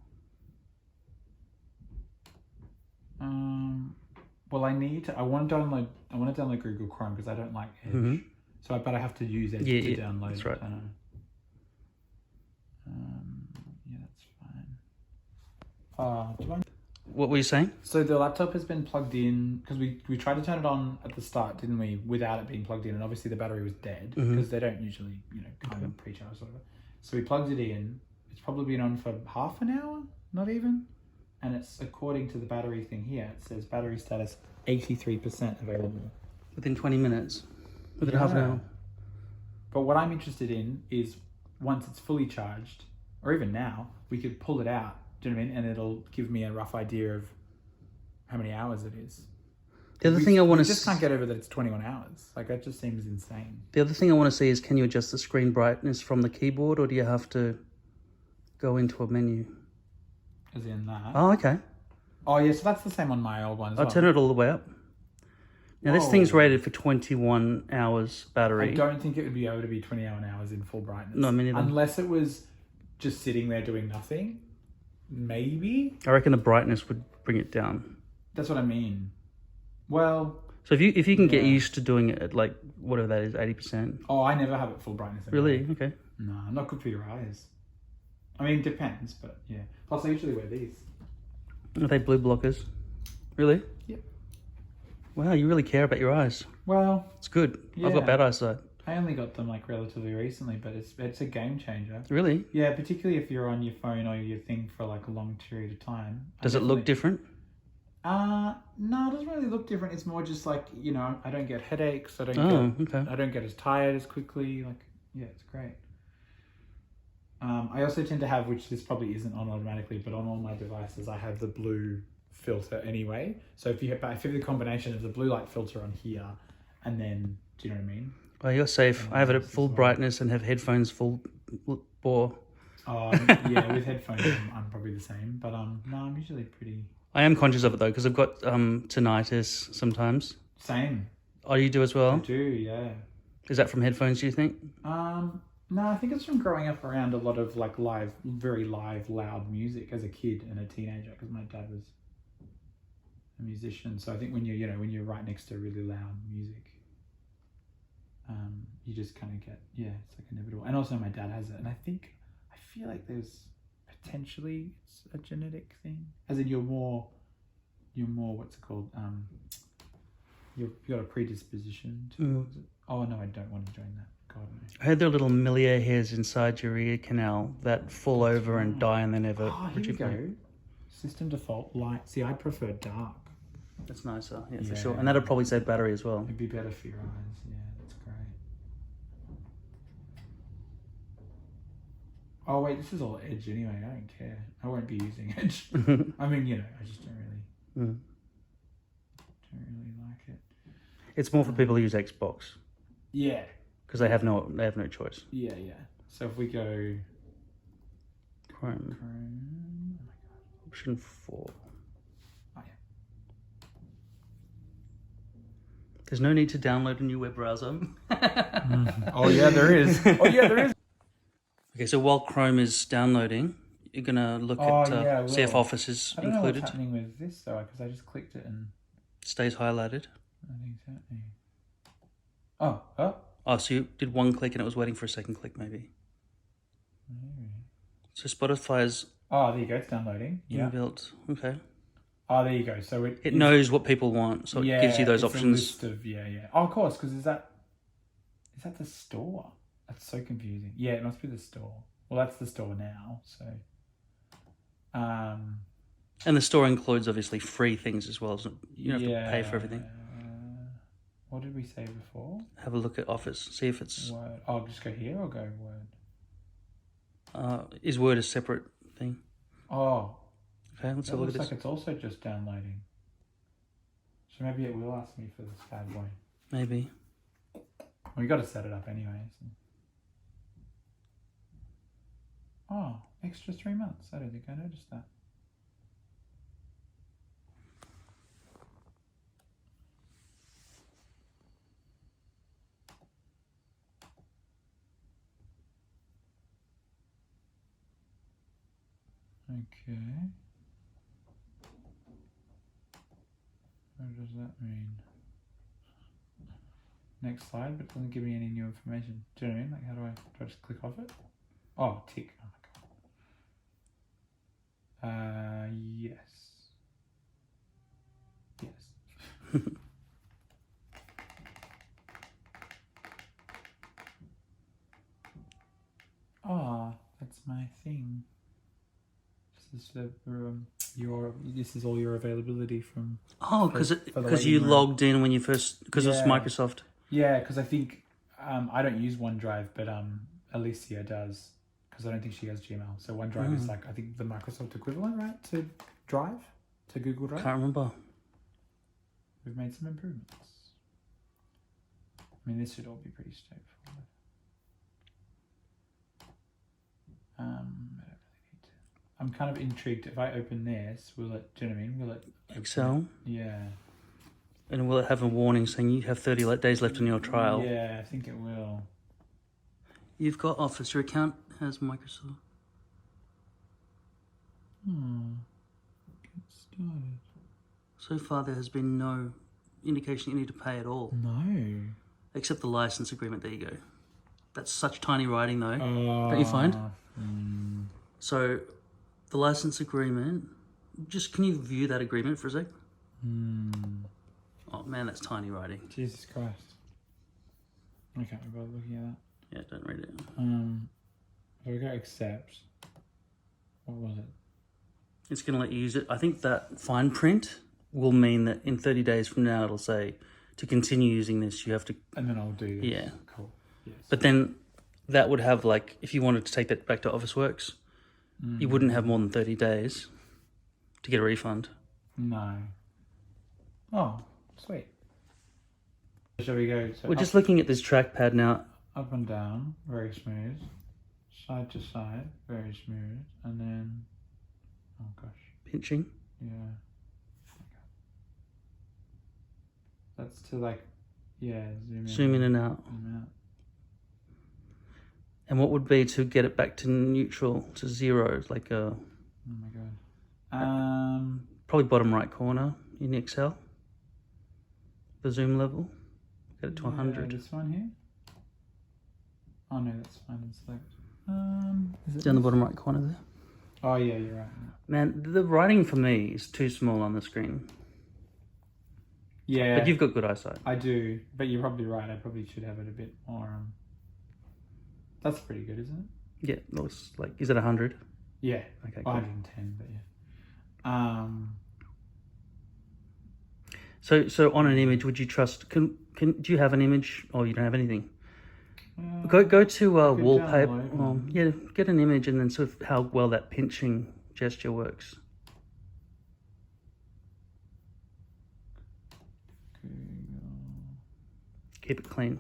Well, I want to download Google Chrome because I don't like Edge. Mm-hmm. So, but I have to use Edge to download that's right. it. I know. Yeah, that's fine. What were you saying? So the laptop has been plugged in because we tried to turn it on at the start, didn't we? Without it being plugged in, and obviously the battery was dead because they don't usually, kind of pre-charge or whatever. So we plugged it in, it's probably been on for half an hour, not even. And it's according to the battery thing here. It says battery status 83% available. Within 20 minutes. Within half an hour. But what I'm interested in is once it's fully charged, or even now, we could pull it out. Do you know what I mean? And it'll give me a rough idea of how many hours it is. The other thing I want to just can't get over that it's 21 hours. Like, that just seems insane. The other thing I want to see is, can you adjust the screen brightness from the keyboard, or do you have to go into a menu? As in that. Oh, okay. Oh, yeah, so that's the same on my old one as I'll well. turn it all the way up. Now, this thing's rated for 21 hours battery. I don't think it would be able to be 21 hours in full brightness. No, me neither. Unless it was just sitting there doing nothing. Maybe. I reckon the brightness would bring it down. That's what I mean. Well... So if you can get used to doing it at, like, whatever that is, 80%. Oh, I never have it full brightness anyway. Really? Okay. No, not good for your eyes. I mean, it depends, but yeah. Plus, I usually wear these. Are they blue blockers? Really? Yep. Wow, you really care about your eyes. Well... It's good. Yeah. I've got bad eyesight. I only got them, like, relatively recently, but it's a game changer. Really? Yeah, particularly if you're on your phone or your thing for, like, a long period of time. Does it look different? No, it doesn't really look different. It's more just like, you know, I don't get headaches. I don't get as tired as quickly. Like, yeah, it's great. I also tend to have, which this probably isn't on automatically, but on all my devices, I have the blue filter anyway. So if you have the combination of the blue light filter on here, and then, do you know what I mean? Well, you're safe. I have it at full brightness and have headphones full bore. Oh, yeah, with headphones, I'm probably the same. But no, I'm usually pretty... I am conscious of it though, because I've got tinnitus sometimes. Same. Oh, you do as well? I do, yeah. Is that from headphones, do you think? No, I think it's from growing up around a lot of like very live, loud music as a kid and a teenager, because my dad was a musician. So I think when you're right next to really loud music, you just kind of get, it's like inevitable. And also my dad has it, and I feel like there's potentially it's a genetic thing, as in you're more what's it called, you've got a predisposition towards it. Oh no, I don't want to join that. God, no. I heard there are little milieu hairs inside your ear canal that fall over and die and they never Here we go. System default light. See, I prefer dark. That's nicer, yeah, for sure. And that'll probably save battery as well. It'd be better for your eyes. Yeah, that's great. Oh wait, this is all Edge anyway. I don't care. I won't be using Edge. I mean, I just don't really like it. It's more for people who use Xbox. Yeah. Because they have no choice. Yeah. So if we go Chrome. Oh my god. Option 4. Oh yeah. There's no need to download a new web browser. Oh yeah, there is. Okay, so while Chrome is downloading, you're gonna look at see if Office is I don't know included. what's happening with this though, because I just clicked it and Stays highlighted. nothing's happening. Oh. Oh, so you did one click and it was waiting for a second click, maybe. So Spotify's Oh, there you go. It's downloading. Yeah. inbuilt. Okay. Oh, there you go. So It knows what people want, so it gives you those it's options. A list of, Oh, of course, because is that the store? That's so confusing. Yeah, it must be the store. Well, that's the store now. So, And the store includes obviously free things as well. So you don't have to pay for everything. What did we say before? Have a look at Office. See if it's Word. Oh, just go here or go Word? is Word a separate thing? Oh, Okay, let's it have a look looks at like this. it's also just downloading. So maybe it will ask me for this bad boy. Maybe. We got to set it up anyway. So. Oh, extra 3 months. I don't think I noticed that. Okay. What does that mean? Next slide, but it doesn't give me any new information. Do you know what I mean? Like, how do I just click off it? Oh, tick. Oh my god. Yes. Yes. Oh, that's my thing. This is this is all your availability from. Oh, for because the waiting you room. logged in when you first, because it's Yeah. Microsoft. Yeah, because I think I don't use OneDrive, but Alicia does, because I don't think she has Gmail. So OneDrive is like, I think, the Microsoft equivalent, right, to Drive, to Google Drive. Can't remember. We've made some improvements. I mean, this should all be pretty straightforward. I don't really need to. I'm kind of intrigued. If I open this, will it? Do you know what I mean? Will it? Excel. Yeah. And will it have a warning saying you have 30 days left on your trial? Yeah, I think it will. You've got Office. Your account has Microsoft. Get started. So far, there has been no indication you need to pay at all, No. except the license agreement. There you go. That's such tiny writing, though. Don't you find? So, the license agreement. Just can you view that agreement for a sec? Oh man, that's tiny writing. Jesus Christ. I can't be bothered looking at that. Yeah, don't read it. If we go accept, what was it? It's going to let you use it. I think that fine print will mean that in 30 days from now, it'll say to continue using this, you have to. And then I'll do this. Yeah. Cool. Yes. But then that would have, like, if you wanted to take that back to Officeworks, you wouldn't have more than 30 days to get a refund. No. Oh, sweet. Shall we go? So We're just looking at this trackpad now. up and down, very smooth. Side to side, very smooth. And then, oh gosh, Pinching. yeah. That's to like, yeah, Zoom in and out. Zoom out. And what would be to get it back to neutral, to zero, like a... Oh my god. Probably bottom right corner in Excel. The zoom level. Get it to 100. This one here. Oh no, that's fine. It's like, is it Down the this? bottom right corner there. Oh yeah, you're right. Man, the writing for me is too small on the screen. Yeah, But you've got good eyesight. I do, but you're probably right. I probably should have it a bit more. That's pretty good, isn't it? Yeah, it looks like... Is it 100? Yeah. Okay, cool. 110, but yeah. So on an image, would you trust... Do you have an image? Oh, you don't have anything. Go to wallpaper. download. Yeah, get an image and then sort of how well that pinching gesture works. Keep it clean.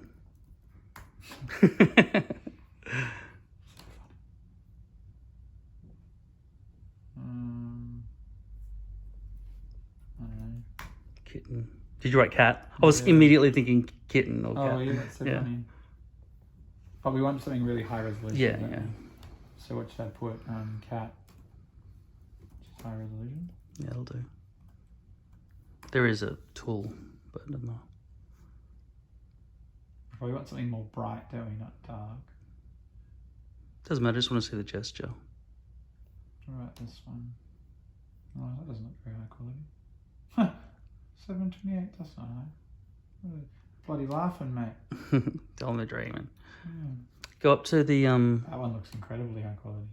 I don't know. Kitten. Did you write cat? I was immediately thinking kitten or cat. Oh yeah, that's so Yeah. funny. But we want something really high resolution. Yeah, don't yeah. we? So what should I put? Cat. Which is high resolution. Yeah, it'll do. There is a tool, but I don't know. Probably want something more bright, don't we? Not dark. Doesn't matter, I just want to see the gesture. Alright, this one. Oh, that doesn't look very high quality. Huh. 728, that's not high. Really bloody laughing, mate. Tell them they're dreaming. Yeah. Go up to the That one looks incredibly high quality.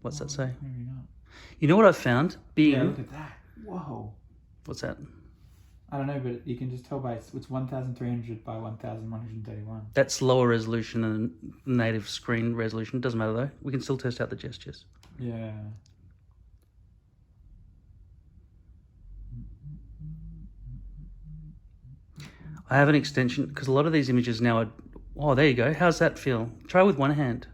what's that say? Maybe not. You know what I've found? Being Yeah, look at that. Whoa. what's that? I don't know, but you can just tell by it's 1300 by 1131. That's lower resolution than native screen resolution. Doesn't matter though. We can still test out the gestures. Yeah. I have an extension because a lot of these images now are. Oh, there you go. How's that feel? Try with one hand.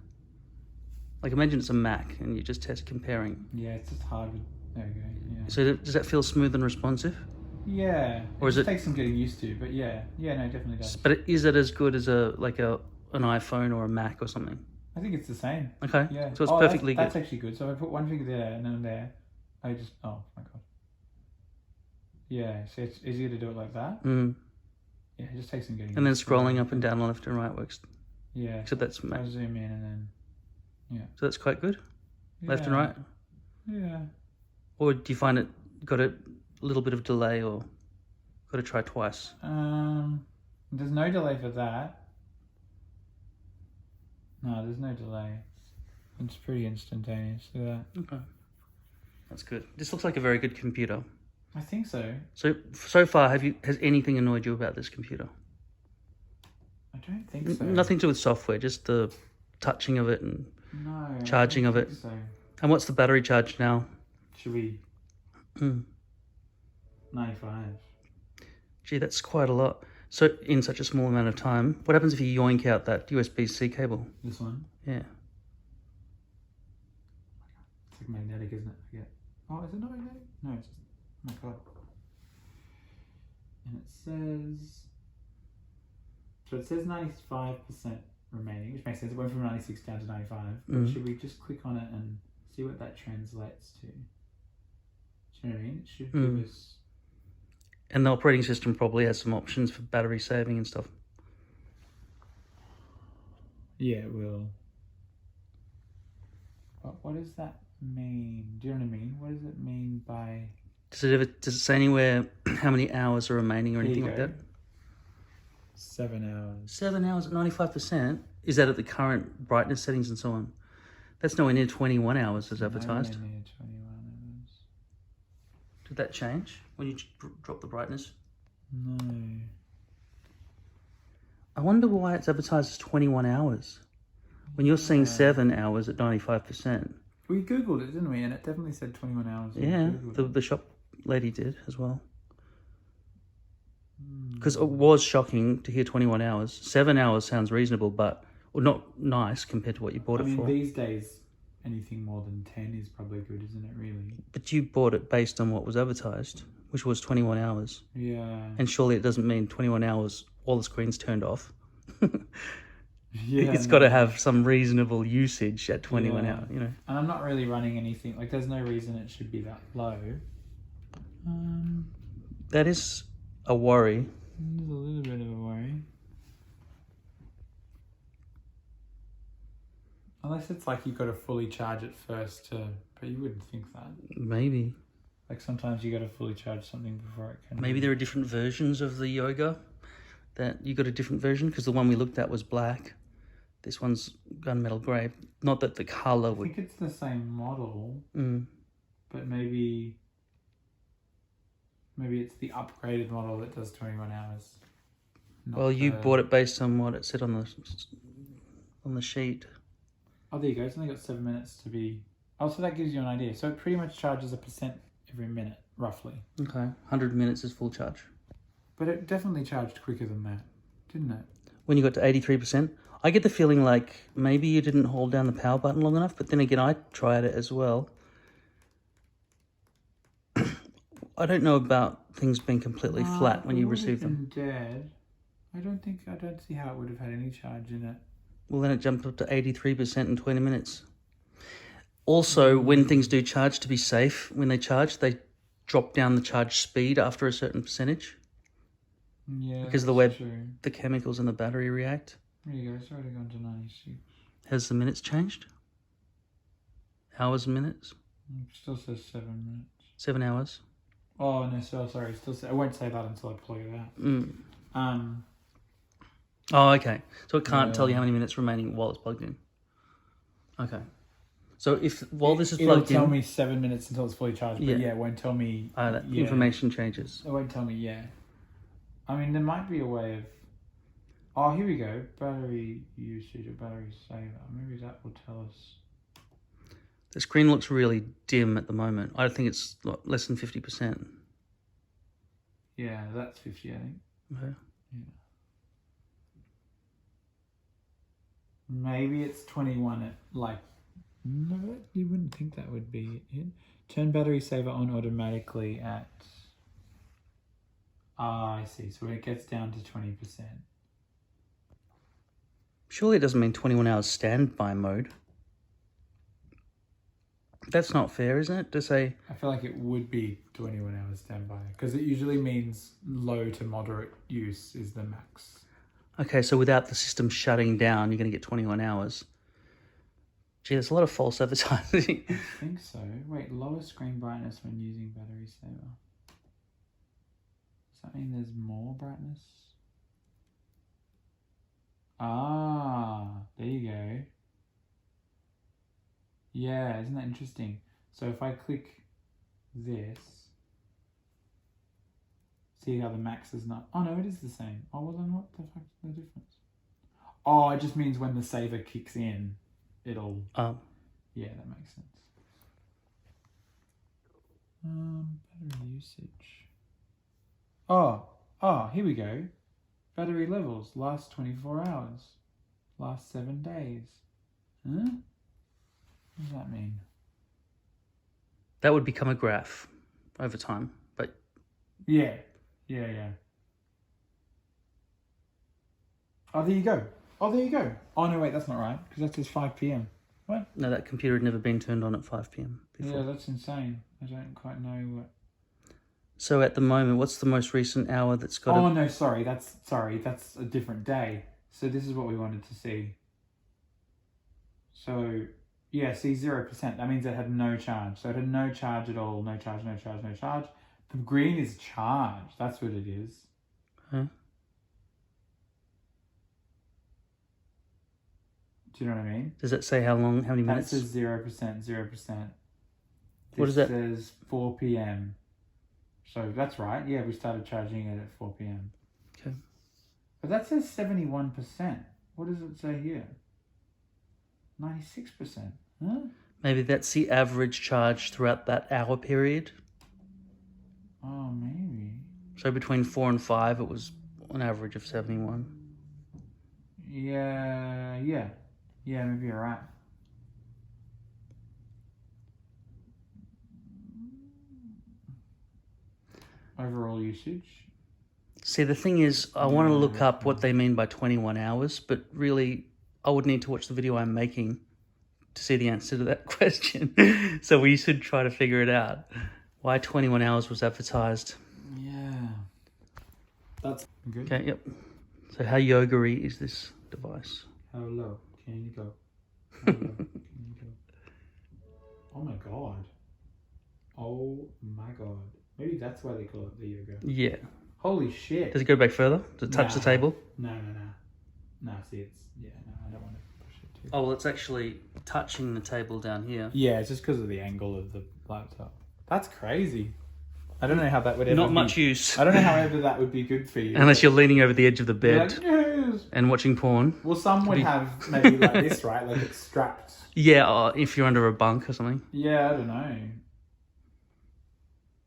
Like imagine it's a Mac and you just test comparing. Yeah, it's just hard with. There we go. Yeah. So does that feel smooth and responsive? Yeah. Or is just it- takes some getting used to, but yeah. Yeah, no, it definitely does. But is it as good as an iPhone or a Mac or something? I think it's the same. Okay. Yeah. So it's Oh, perfectly that's good. actually good. So if I put one finger there and then there, I just. Oh my god. Yeah, so it's easier to do it like that. Mm. Yeah, it just takes some getting And then used to. scrolling up and down, left and right works. Yeah. Except that's So Mac. I zoom in and then. So that's quite good. Left and Yeah. right. Yeah. Or do you find it got a little bit of delay or got to try twice? There's no delay for that. No, there's no delay. It's pretty instantaneous. Look at that. Okay. That's good. This looks like a very good computer. I think so. So far, has anything annoyed you about this computer? I don't think so. Nothing to do with software, just the touching of it and No. charging of it. So. And what's the battery charge now? Should we? 95. Gee, that's quite a lot. So in such a small amount of time, what happens if you yoink out that USB-C cable? This one? Yeah. It's like magnetic, isn't it? I forget. Oh, is it not magnetic? No, it's just, oh my god. And it says, so it says 95% remaining, which makes sense. It went from 96 down to 95. But should we just click on it and see what that translates to? Do you know what I mean? It should give us... And the operating system probably has some options for battery saving and stuff. Yeah, it will. But what does that mean? Do you know what I mean? What does it mean by... Does it say anywhere how many hours are remaining or anything like that? 7 hours. 7 hours at 95%? Is that at the current brightness settings and so on? That's nowhere near 21 hours as advertised. Nowhere near 21 hours. Did that change when you drop the brightness? No. I wonder why it's advertised as 21 hours when you're seeing 7 hours at 95%. We Googled it, didn't we? And it definitely said 21 hours. Yeah, the shop lady did as well. Because it was shocking to hear 21 hours. 7 hours sounds reasonable, but well, not nice compared to what you bought it for. These days, anything more than 10 is probably good, isn't it, really? But you bought it based on what was advertised, which was 21 hours. Yeah. And surely it doesn't mean 21 hours while the screen's turned off. Yeah. It's got to have some reasonable usage at 21 hours, you know. And I'm not really running anything. Like, there's no reason it should be that low. That is a worry. There's a little bit of a worry. Unless it's like you've got to fully charge it first to... But you wouldn't think that. Maybe. Like, sometimes you got to fully charge something before it can... Maybe there are different versions of the Yoga. That you got a different version, because the one we looked at was black. This one's gunmetal grey. Not that the colour would... I think it's the same model. But maybe it's the upgraded model that does 21 hours. Well, you bought it based on what it said on the sheet. Oh, there you go. It's only got 7 minutes to be... Oh, so that gives you an idea. So it pretty much charges 1% every minute, roughly. Okay. 100 minutes is full charge. But it definitely charged quicker than that, didn't it? When you got to 83%, I get the feeling like maybe you didn't hold down the power button long enough, but then again, I tried it as well. I don't know about things being completely flat when you receive them. Dead. I don't see how it would have had any charge in it. Well, then it jumped up to 83% in 20 minutes. Also, when things do charge, to be safe, when they charge, they drop down the charge speed after a certain percentage. Yeah, because of the way the chemicals in the battery react. There you go, it's already gone to 96. Has the minutes changed? Hours and minutes? It still says 7 minutes. 7 hours? Oh, no, sorry. It still I won't say that until I plug it out. Oh, okay. So it can't tell you how many minutes remaining while it's plugged in. Okay. So while this is plugged in... It'll tell me 7 minutes until it's fully charged, but it won't tell me... that information changes. It won't tell me, I mean, there might be a way of... Oh, here we go. Battery usage or battery saver. Maybe that will tell us. The screen looks really dim at the moment. I think it's less than 50%. Yeah, that's 50, I think. Okay. Yeah. Maybe it's 21 at like... No, you wouldn't think that would be it. Turn battery saver on automatically at... Ah, I see. So when it gets down to 20%. Surely it doesn't mean 21 hours standby mode. That's not fair, isn't it? To say... I feel like it would be 21 hours standby because it usually means low to moderate use is the max. Okay, so without the system shutting down, you're going to get 21 hours. Gee, there's a lot of false advertising. I think so. Wait, lower screen brightness when using battery saver. Does that mean there's more brightness? Ah, there you go. Yeah, isn't that interesting? So if I click this, see how the max is not... Oh, no, it is the same. Oh, well, then what the fuck's the difference? Oh, it just means when the saver kicks in, it'll... Yeah, that makes sense. Battery usage. Oh, here we go. Battery levels, last 24 hours. Last 7 days. Huh? What does that mean? That would become a graph over time, but... Yeah. Oh, there you go. Oh, no, wait, that's not right, because that says 5 p.m. What? No, that computer had never been turned on at 5 p.m. before. Yeah, that's insane. I don't quite know what... So at the moment, what's the most recent hour that's got Oh, no, sorry, that's a different day. So this is what we wanted to see. So, yeah, see, 0%. That means it had no charge. So it had no charge at all. No charge. The green is charged. That's what it is. Huh? Do you know what I mean? Does it say how many minutes? That says 0%. What is that? This says 4 p.m. So that's right. Yeah, we started charging it at 4 p.m. Okay. But that says 71%. What does it say here? 96%. Huh? Maybe that's the average charge throughout that hour period. Oh, maybe. So between 4 and 5, it was an average of 71. Yeah, maybe you're right. Overall usage. See, the thing is, I want to look up what they mean by 21 hours, but really, I would need to watch the video I'm making to see the answer to that question. So we should try to figure it out. Why 21 hours was advertised. Yeah. That's good. Okay, yep. So how yoga-y is this device? How low can you go? How low can you go? Oh my god. Oh my god. Maybe that's why they call it the yoga. Yeah. Holy shit. Does it go back further? Does it touch the table? No. No, see, it's... Yeah, no, I don't want to push it too. Oh, well, it's actually touching the table down here. Yeah, it's just because of the angle of the laptop. That's crazy. I don't know how that would ever Not much use. I don't know how ever that would be good for you. Unless you're leaning over the edge of the bed Like, yes. and watching porn. Well, some would have maybe like this, right? Like it's strapped. Yeah, if you're under a bunk or something. Yeah, I don't know.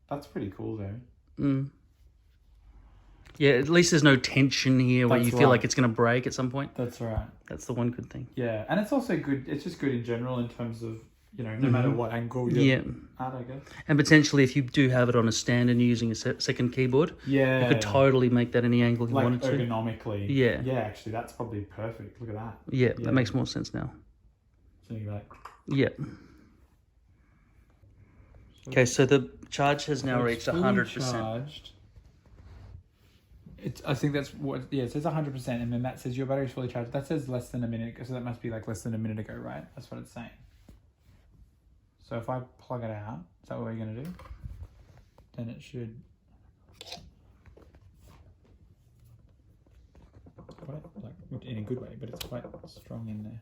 That's pretty cool though. Mm. Yeah, at least there's no tension here where That's you feel right. like it's going to break at some point. That's right. That's the one good thing. Yeah, and it's also good. It's just good in general in terms of, you know, no matter what angle you're at, I guess. And potentially if you do have it on a stand and you're using a second keyboard, Yeah. you could totally make that any angle you like wanted to. ergonomically. Yeah. Yeah, actually, that's probably perfect. Look at that. Yeah, that makes more sense now. So you're like... Yeah. Okay, so the charge has now reached 100%. Charged. I think that's what... Yeah, it says 100%, and then that says your battery's fully charged. That says less than a minute, so that must be like less than a minute ago, right? That's what it's saying. So if I plug it out, is that what we're going to do? Then it should... Quite, like, in a good way, but it's quite strong in there.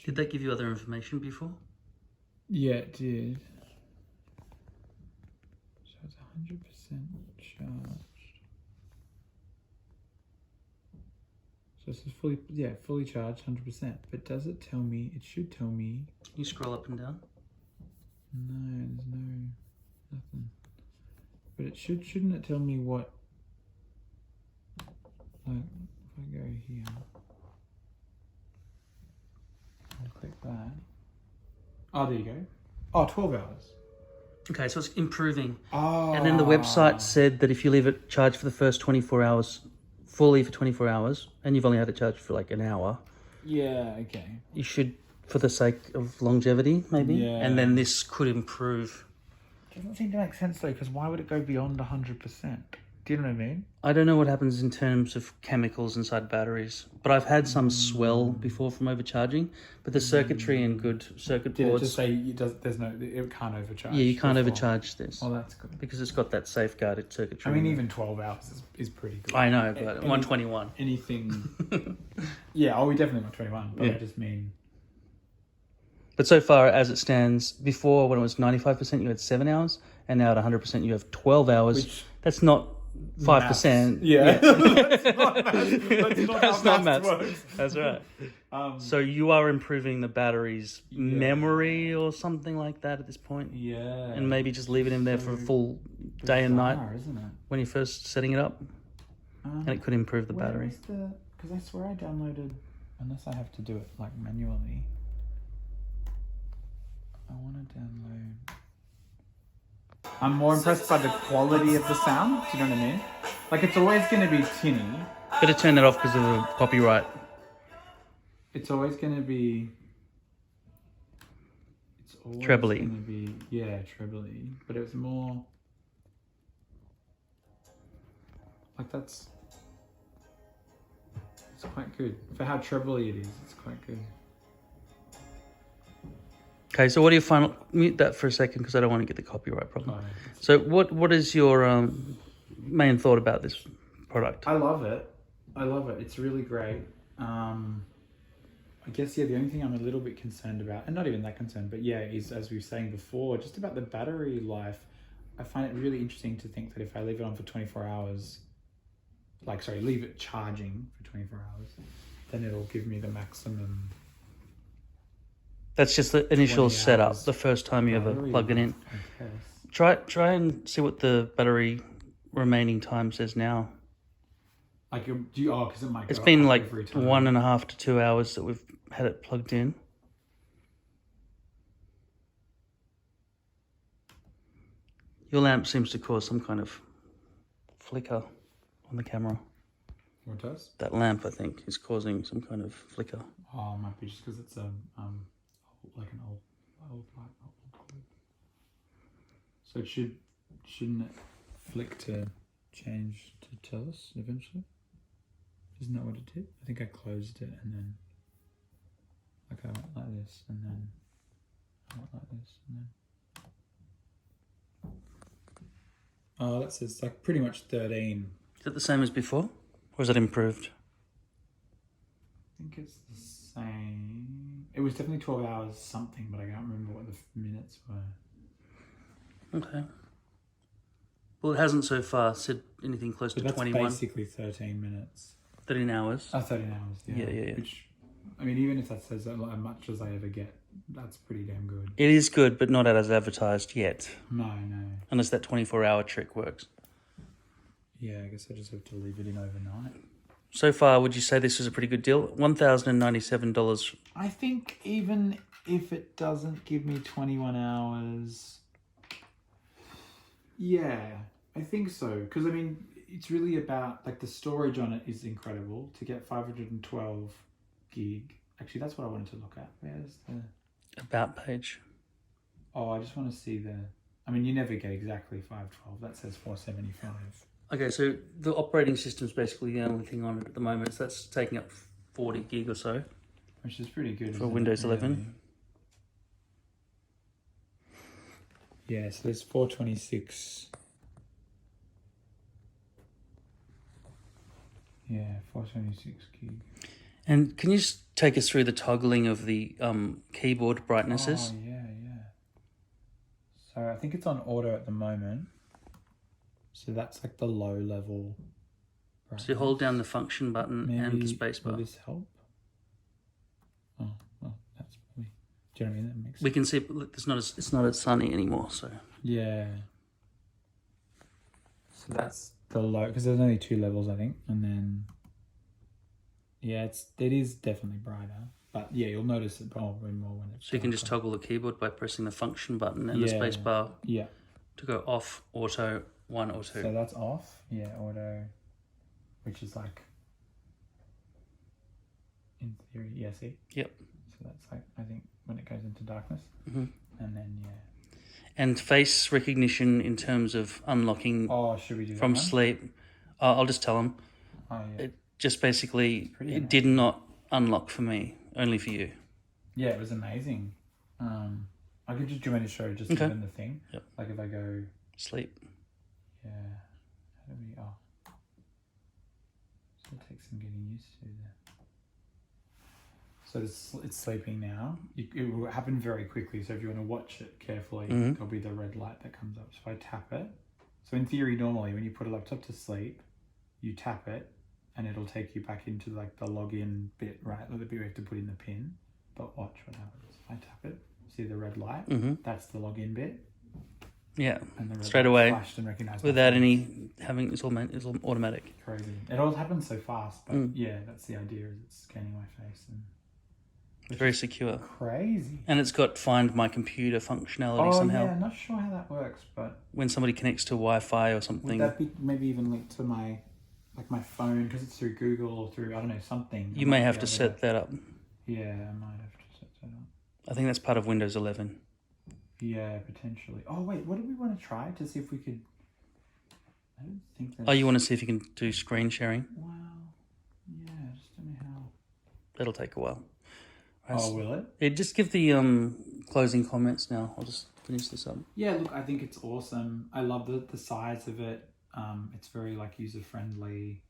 Did that give you other information before? Yeah, it did. So it's 100% charged. So this is fully charged, 100%. But does it tell me? It should tell me. Can you scroll up and down? No, there's nothing. But it shouldn't it tell me what? Like, if I go here, I'll click that. Oh, there you go. Oh, 12 hours. Okay, so it's improving. Oh. And then the website said that if you leave it charged for the first 24 hours, fully for 24 hours, and you've only had it charged for like an hour, Yeah, okay. you should, for the sake of longevity, maybe. Yeah. And then this could improve. Doesn't seem to make sense though, because why would it go beyond 100%? Do you know what I mean? I don't know what happens in terms of chemicals inside batteries, but I've had some swell before from overcharging. But the circuitry and good circuit Did it boards. just say it can't overcharge? Yeah, you can't before? overcharge this Oh, that's good. because it's got that safeguarded circuitry. I mean, even 12 hours is pretty good. I know, but 121. Anything. Yeah, we definitely want 21, but I just mean. But so far, as it stands, before when it was 95%, you had 7 hours, and now at 100%, you have 12 hours. Which that's not 5%. Yeah. That's not maths. That's not maths. Works. That's right. So you are improving the battery's memory or something like that at this point? Yeah. And maybe just leave it in there for a full day and night Isn't it? when you're first setting it up? And it could improve the battery. Because I swear I downloaded, unless I have to do it like manually. I want to download. I'm more impressed by the quality of the sound. Do you know what I mean? Like, it's always going to be tinny. Better turn that off because of the copyright. It's always going to be. It's always Trebly. going to be, yeah, trebly. But it was more. Like, it's quite good. For how trebly it is, it's quite good. Okay, so what do you find? Mute that for a second because I don't want to get the copyright problem. Oh, So what is your main thought about this product? I love it. It's really great. I guess, yeah, the only thing I'm a little bit concerned about, and not even that concerned, but yeah, is, as we were saying before, just about the battery life. I find it really interesting to think that if I leave it on for 24 hours, leave it charging for 24 hours, then it'll give me the maximum. That's just the initial 20 setup, hours the first time you ever plug it in. I guess. Try and see what the battery remaining time says now. Like, because it might go It's been up like every time. 1.5 to 2 hours that we've had it plugged in. Your lamp seems to cause some kind of flicker on the camera. What does? That lamp, I think, is causing some kind of flicker. Oh, it might be just because it's like an old light bulb. So shouldn't it flick to change to tell us eventually? Isn't that what it did? I think I closed it and then I went like this and then I went like this and then. Oh, that says like pretty much 13. Is it the same as before? Or is it improved? I think it's the same. It was definitely 12 hours something, but I can't remember what the minutes were. Okay. Well, it hasn't so far said anything close to That's 21. basically 13 minutes. 13 hours. 13 hours, yeah. Yeah. Which, I mean, even if that says as much as I ever get, that's pretty damn good. It is good, but not as advertised yet. No. Unless that 24-hour trick works. Yeah, I guess I just have to leave it in overnight. So far, would you say this was a pretty good deal? $1,097. I think even if it doesn't give me 21 hours, yeah, I think so. Because, I mean, it's really about, like, the storage on it is incredible. To get 512 gig. Actually, that's what I wanted to look at. Where's the... About page. Oh, I just want to see the... I mean, you never get exactly 512. That says 475. Okay, so the operating system is basically the only thing on it at the moment. So that's taking up 40 gig or so. Which is pretty good for Windows 11. Yeah, so there's 426. Yeah, 426 gig. And can you just take us through the toggling of the keyboard brightnesses? Oh, yeah. So I think it's on auto at the moment. So that's like the low level brightness. So you hold down the function button and the space bar. Will this help? Oh, well, that's probably... Do you know what I mean? That makes sense. We can see it's not as sunny anymore, so... Yeah. So that's the low... Because there's only 2 levels, I think. And then... Yeah, it is definitely brighter. But yeah, you'll notice it probably more when it's... So you can just toggle the keyboard by pressing the function button and the space bar to go off, auto, 1 or 2. So that's off, yeah, auto, which is like, in theory, yeah, see? Yep. So that's like, I think, when it goes into darkness. Mm-hmm. And then, yeah. and face recognition in terms of unlocking Oh, should we do that from one? sleep. I'll just tell them. Oh, yeah. It just basically, Pretty it did not unlock for me, only for you. Yeah, it was amazing. I could just do any show just Okay. given the thing. Yep. Like if I go, Sleep. yeah, how do we? Oh, so it takes some getting used to there. So it's sleeping now. It will happen very quickly. So if you want to watch it carefully, there'll be the red light that comes up. So if I tap it, so in theory, normally when you put a laptop to sleep, you tap it, and it'll take you back into like the login bit, right? Like the bit we have to put in the PIN. But watch what happens. I tap it. See the red light? That's the login bit. Yeah, And the red straight light away, flashed and recognized my without face. any having, it's automatic. Crazy. It all happens so fast, but yeah, that's the idea. Is it's scanning my face and It's very secure. crazy. And it's got Find My Computer functionality somehow. Yeah, I'm not sure how that works, but When somebody connects to Wi-Fi or would something, that be maybe even linked to my phone because it's through Google or through I don't know something. you may have to set that up. Yeah, I might have to set that up. I think that's part of Windows 11. Yeah, potentially. Oh wait, what do we want to try to see if we could? I don't think that. Oh, you want to see if you can do screen sharing? Wow. Yeah, just don't know how. That'll take a while. Oh, will it? Just give the closing comments now. I'll just finish this up. Yeah, look, I think it's awesome. I love the size of it. It's very like user friendly.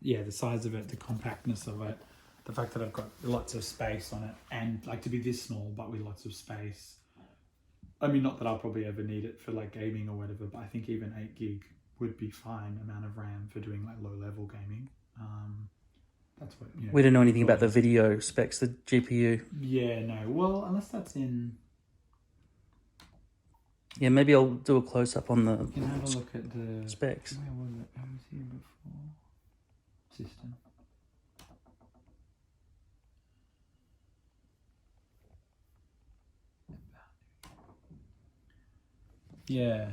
Yeah, the size of it, the compactness of it, the fact that I've got lots of space on it, and like to be this small but with lots of space. I mean, not that I'll probably ever need it for like gaming or whatever, but I think even 8 gig would be fine amount of RAM for doing like low level gaming. That's what We don't know anything about the video specs, the GPU. Yeah, no. Well, unless that's in. Yeah, maybe I'll do a close up on the You can have a look at the specs. Where was it? I was here before. System. Yeah.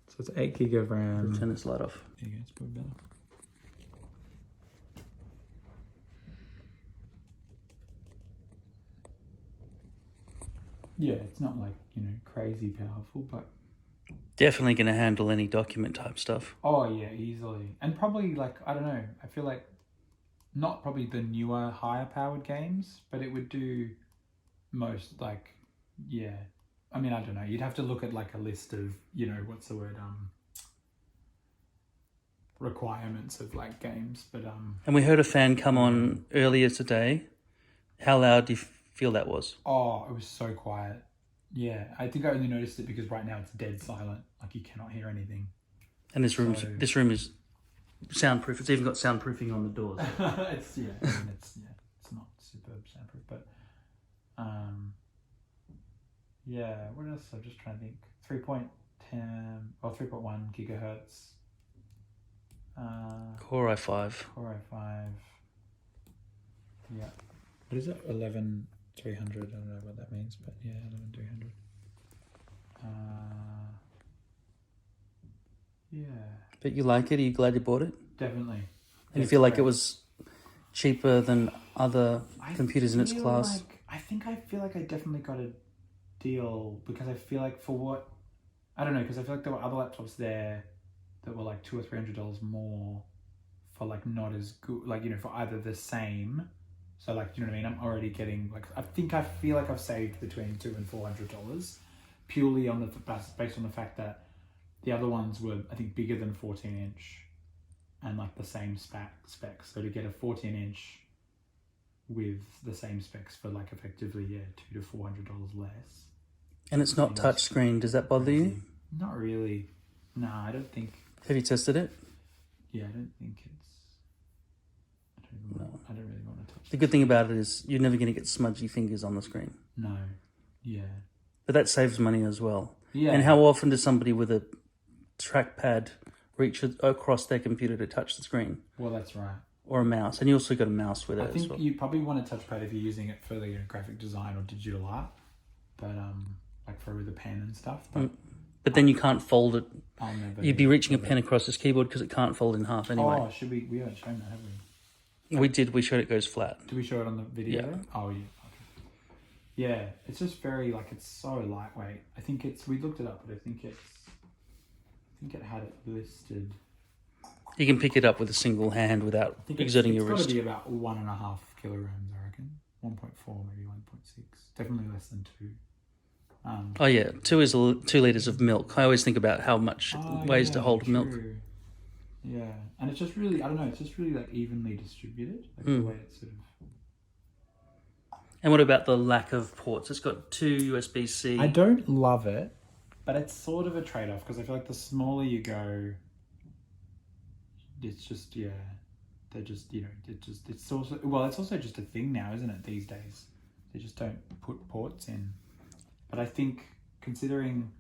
So it's 8 gig of RAM. Turn this light off. There you go, it's probably better. Yeah, it's not like, crazy powerful, but Definitely going to handle any document type stuff. oh yeah, easily. And probably like, I don't know, I feel like not probably the newer, higher powered games, but it would do most like, yeah. I mean, I don't know. You'd have to look at like a list of, what's the word, requirements of like games, but And we heard a fan come on earlier today. How loud do you feel that was? oh, it was so quiet. Yeah, I think I only noticed it because right now it's dead silent. Like you cannot hear anything. And this room So- is soundproof. It's even got soundproofing on the doors. it's it's not superb soundproof, but yeah. What else? I'm just trying to think. 3.10 or 3.1 gigahertz. Core i5. Core i5. Yeah. What is it? 11300. I don't know what that means, but yeah, 11300. Yeah, But you like it? Are you glad you bought it? definitely. And you feel like it was cheaper than other computers in its feel class? Like, I feel like I definitely got a deal because I feel like for what I don't know, because I feel like there were other laptops there that were like $200 or $300 more for like not as good, like for either the same. So like, you know what I mean? I'm already getting like I feel like I've saved between $200 and $400 purely on based on the fact that the other ones were I think bigger than 14-inch and like the same specs. So to get a 14-inch with the same specs for like effectively $200 to $400 less. And it's not touch screen. Does that bother you? Not really. No, I don't think. Have you tested it? Yeah, I don't think it's. I don't really want to touch. The good thing about it is you're never going to get smudgy fingers on the screen. No. Yeah. But that saves money as well. Yeah. And how often does somebody with a trackpad reach across their computer to touch the screen? Well, that's right. Or a mouse. And you also got a mouse with it I as think well. you probably want a touchpad if you're using it for the graphic design or digital art, but like for the pen and stuff. But then you can't fold it. I'll never. You'd be reaching a pen across this keyboard because it can't fold in half anyway. Oh, should we? We haven't shown that, have we? We did. We showed it goes flat. Did we show it on the video? Yeah. Oh yeah. Yeah, it's just very like it's so lightweight. I think we looked it up, but I think it had it listed. You can pick it up with a single hand without exerting your wrist. It's got to be about 1.5 kilograms, I reckon. 1.4, maybe 1.6. Definitely less than 2. Oh yeah, 2 is 2 liters of milk. I always think about how much it weighs to hold milk. Yeah, and it's just really, I don't know, it's just really like evenly distributed, like the way it's sort of. And what about the lack of ports? It's got 2 USB-C. I don't love it, but it's sort of a trade-off because I feel like the smaller you go, it's just they're just it's also just a thing now, isn't it? These days, they just don't put ports in. But I think considering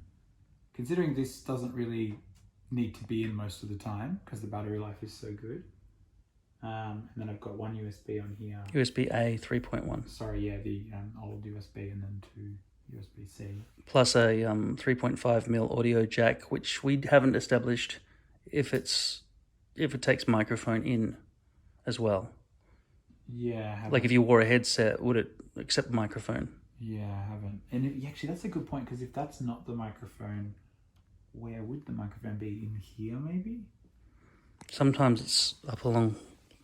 this doesn't really need to be in most of the time because the battery life is so good. And then I've got one USB on here. USB-A 3.1. Sorry, yeah, the old USB and then 2 USB-C. Plus a 3.5mm audio jack, which we haven't established if it takes microphone in as well. Yeah, like if you wore a headset, would it accept microphone? Yeah, I haven't. And actually, that's a good point because if that's not the microphone, where would the microphone be? In here, maybe? Sometimes it's up along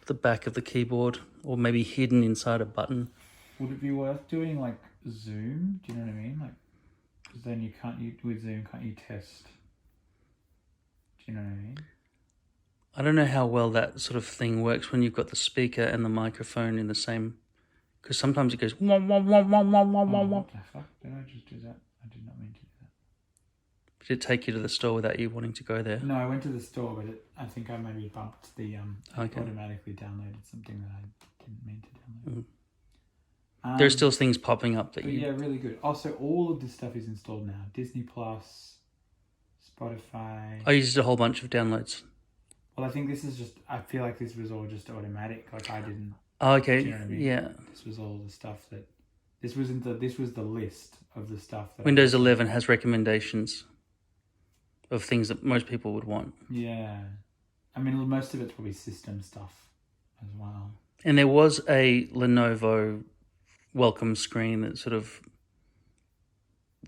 the back of the keyboard or maybe hidden inside a button. Would it be worth doing like Zoom? Do you know what I mean? Like, because then with Zoom, can't you test? Do you know what I mean? I don't know how well that sort of thing works when you've got the speaker and the microphone in the same. Because sometimes it goes. Wah, wah, wah, wah, wah, wah, wah, wah. What the fuck? Did I just do that? I did not mean to do that. Did it take you to the store without you wanting to go there? No, I went to the store, but I think I maybe bumped the automatically downloaded something that I didn't mean to download. There's still things popping up that Yeah, really good. Also, all of this stuff is installed now. Disney Plus, Spotify. Oh, you just did a whole bunch of downloads. Well, I think this is just. I feel like this was all just automatic. Like I didn't. Oh, okay. Do you know what I mean? Yeah. This was all the stuff that. This was the list of the stuff that. Windows 11 has recommendations of things that most people would want. Yeah, I mean, most of it's probably system stuff as well. And there was a Lenovo welcome screen that sort of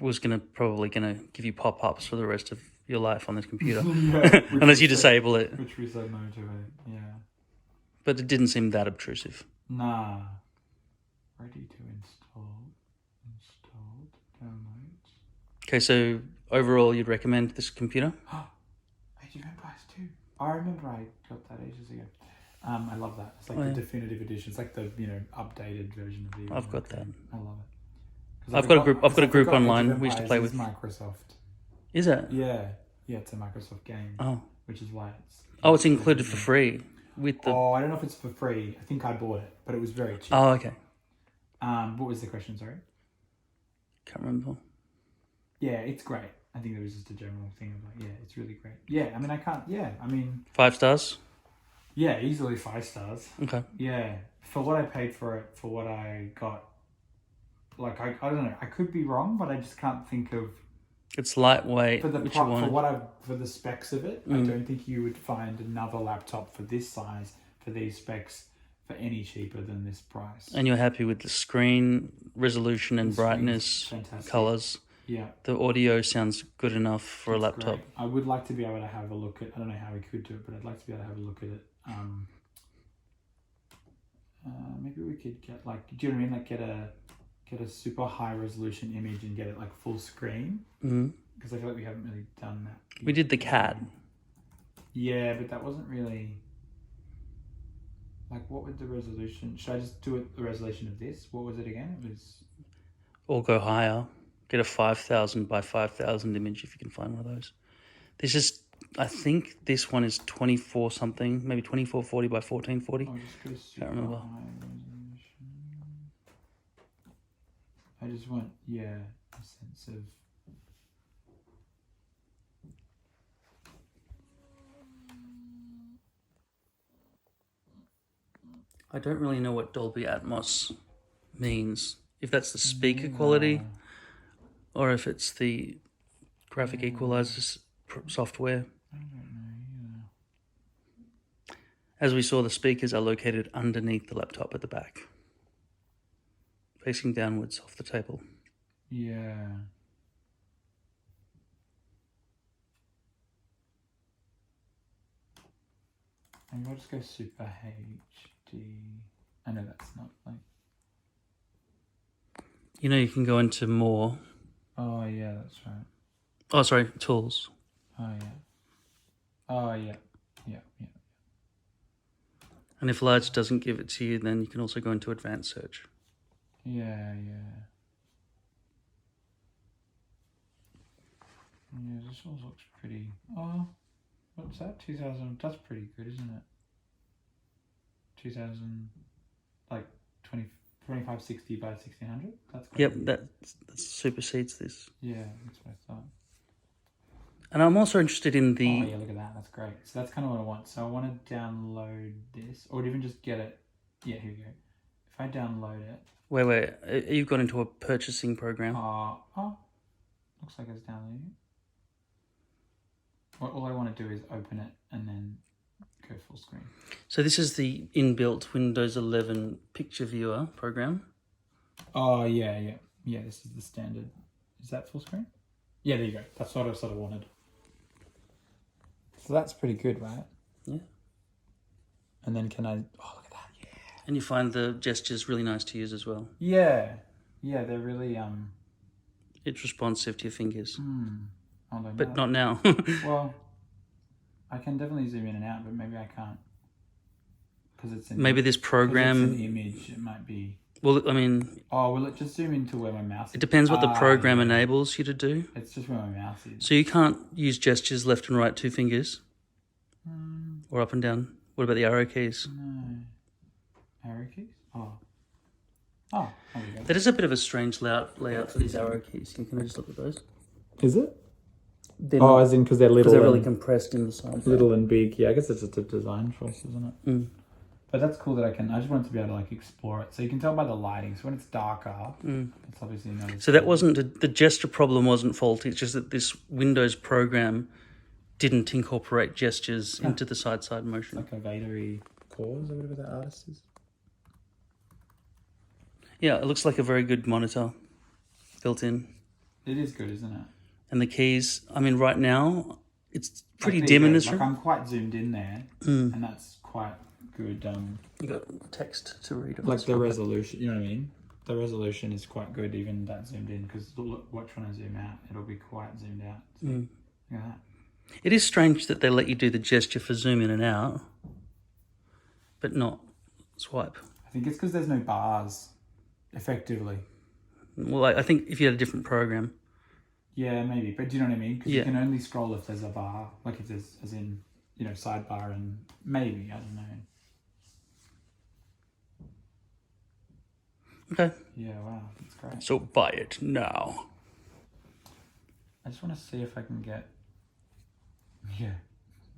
was probably gonna give you pop-ups for the rest of your life on this computer. Unless you disable it. Which we said no to it, yeah. But it didn't seem that obtrusive. Nah. Ready to install. Installed. Downloads. Okay, so overall you'd recommend this computer? Age of Empires 2. I remember I got that ages ago. I love that. It's like the definitive edition. It's like the updated version of the. I've got that. I love it. I've got a group online we used to play with. Microsoft. Is it? Yeah, it's a Microsoft game. Oh, which is why it's. Oh, it's included for free with the. Oh, I don't know if it's for free. I think I bought it, but it was very cheap. Oh, okay. What was the question? Sorry. Can't remember. Yeah, it's great. I think it was just a general thing of like, yeah, it's really great. Yeah, I mean, I can't. Yeah, I mean. 5 stars. Yeah, easily 5 stars. Okay. Yeah, for what I paid for it, for what I got. Like I don't know. I could be wrong, but I just can't think of. It's lightweight. For the specs of it, I don't think you would find another laptop for this size, for these specs, for any cheaper than this price. And you're happy with the screen resolution and brightness, colors. Yeah. The audio sounds good enough for a laptop. Great. I would like to be able to have a look at. I don't know how we could do it, but I'd like to be able to have a look at it. Maybe we could get like. Do you know what I mean? Like get a super high resolution image and get it like full screen. Because I feel like we haven't really done that. We did the cat. Yeah, but that wasn't really. Like, what would the resolution? Should I just do it the resolution of this? What was it again? It was. Or go higher. Get a 5,000 by 5,000 image if you can find one of those. This is, I think this one is 24 something, maybe 2440 by 1440. I'll just go super Can't remember. high resolution. I just want, a sense of. I don't really know what Dolby Atmos means. If that's the speaker quality, or if it's the graphic equalizer software. I don't know either. As we saw, the speakers are located underneath the laptop at the back. facing downwards off the table. Yeah. Maybe I'll just go Super HD. I know that's not like. You know, you can go into more. Oh yeah, that's right. Oh, sorry, tools. Oh yeah. Oh yeah. Yeah. Yeah. And if large doesn't give it to you, then you can also go into advanced search. Yeah. Yeah. Yeah. This all looks pretty. Oh, what's that? 2000. That's pretty good, isn't it? 2000, like 2560 by 1600. That's quite Yep, good. that supersedes this. Yeah, that's what I thought. And I'm also interested in the... Oh yeah, look at that. That's great. So that's kind of what I want. So I want to download this, or even just get it. Yeah, here we go. If I download it. Wait. You've gone into a purchasing program. Oh, looks like it's downloading. All I want to do is open it and then go full screen. So this is the inbuilt Windows 11 picture viewer program. Oh yeah. This is the standard. Is that full screen? Yeah, there you go. That's what I sort of wanted. So that's pretty good, right? Yeah. And then can I... Oh, look at that. Yeah. And you find the gestures really nice to use as well. Yeah, they're really... It's responsive to your fingers. Although But not now. Well, I can definitely zoom in and out, but maybe I can't. Because it's in... Maybe this program... It's an image, it might be... Well, I mean... Oh, will it just zoom into where my mouse is? It depends what the program yeah. enables you to do. It's just where my mouse is. So you can't use gestures left and right 2 fingers? Or up and down? What about the arrow keys? No. Arrow keys? Oh, there we go. That is a bit of a strange layout for these arrow keys. Can I just look at those? Is it? They're Oh, not, as in because they're little because they're really and, compressed in the sides. little and big. Yeah, I guess it's just a design choice, isn't it? Mm. But that's cool that I just wanted to be able to like explore it. So you can tell by the lighting. So when it's darker, it's obviously not. So that wasn't the gesture problem wasn't faulty. It's just that this Windows program didn't incorporate gestures into the side motion. like a Vader-y pause or whatever that artist is. Yeah, it looks like a very good monitor built in. It is good, isn't it? And the keys, I mean, right now it's pretty Like, dim in there this you go. room. Like I'm quite zoomed in there, and that's quite good. You got text to read. on Like this the one. resolution, you know what I mean? The resolution is quite good, even that zoomed in. Because watch when I zoom out, it'll be quite zoomed out. So, look at that. It is strange that they let you do the gesture for zoom in and out, but not swipe. I think it's because there's no bars, effectively. Well, I think if you had a different program. Yeah, maybe. But do you know what I mean? Because Yeah. you can only scroll if there's a bar. Like if there's, as in, you know, sidebar and maybe, I don't know. Okay. Yeah, wow, that's great. So buy it now. I just want to see if I can get... Yeah,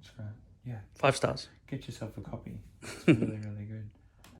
that's right. Yeah, 5 stars. get yourself a copy. It's really, really good.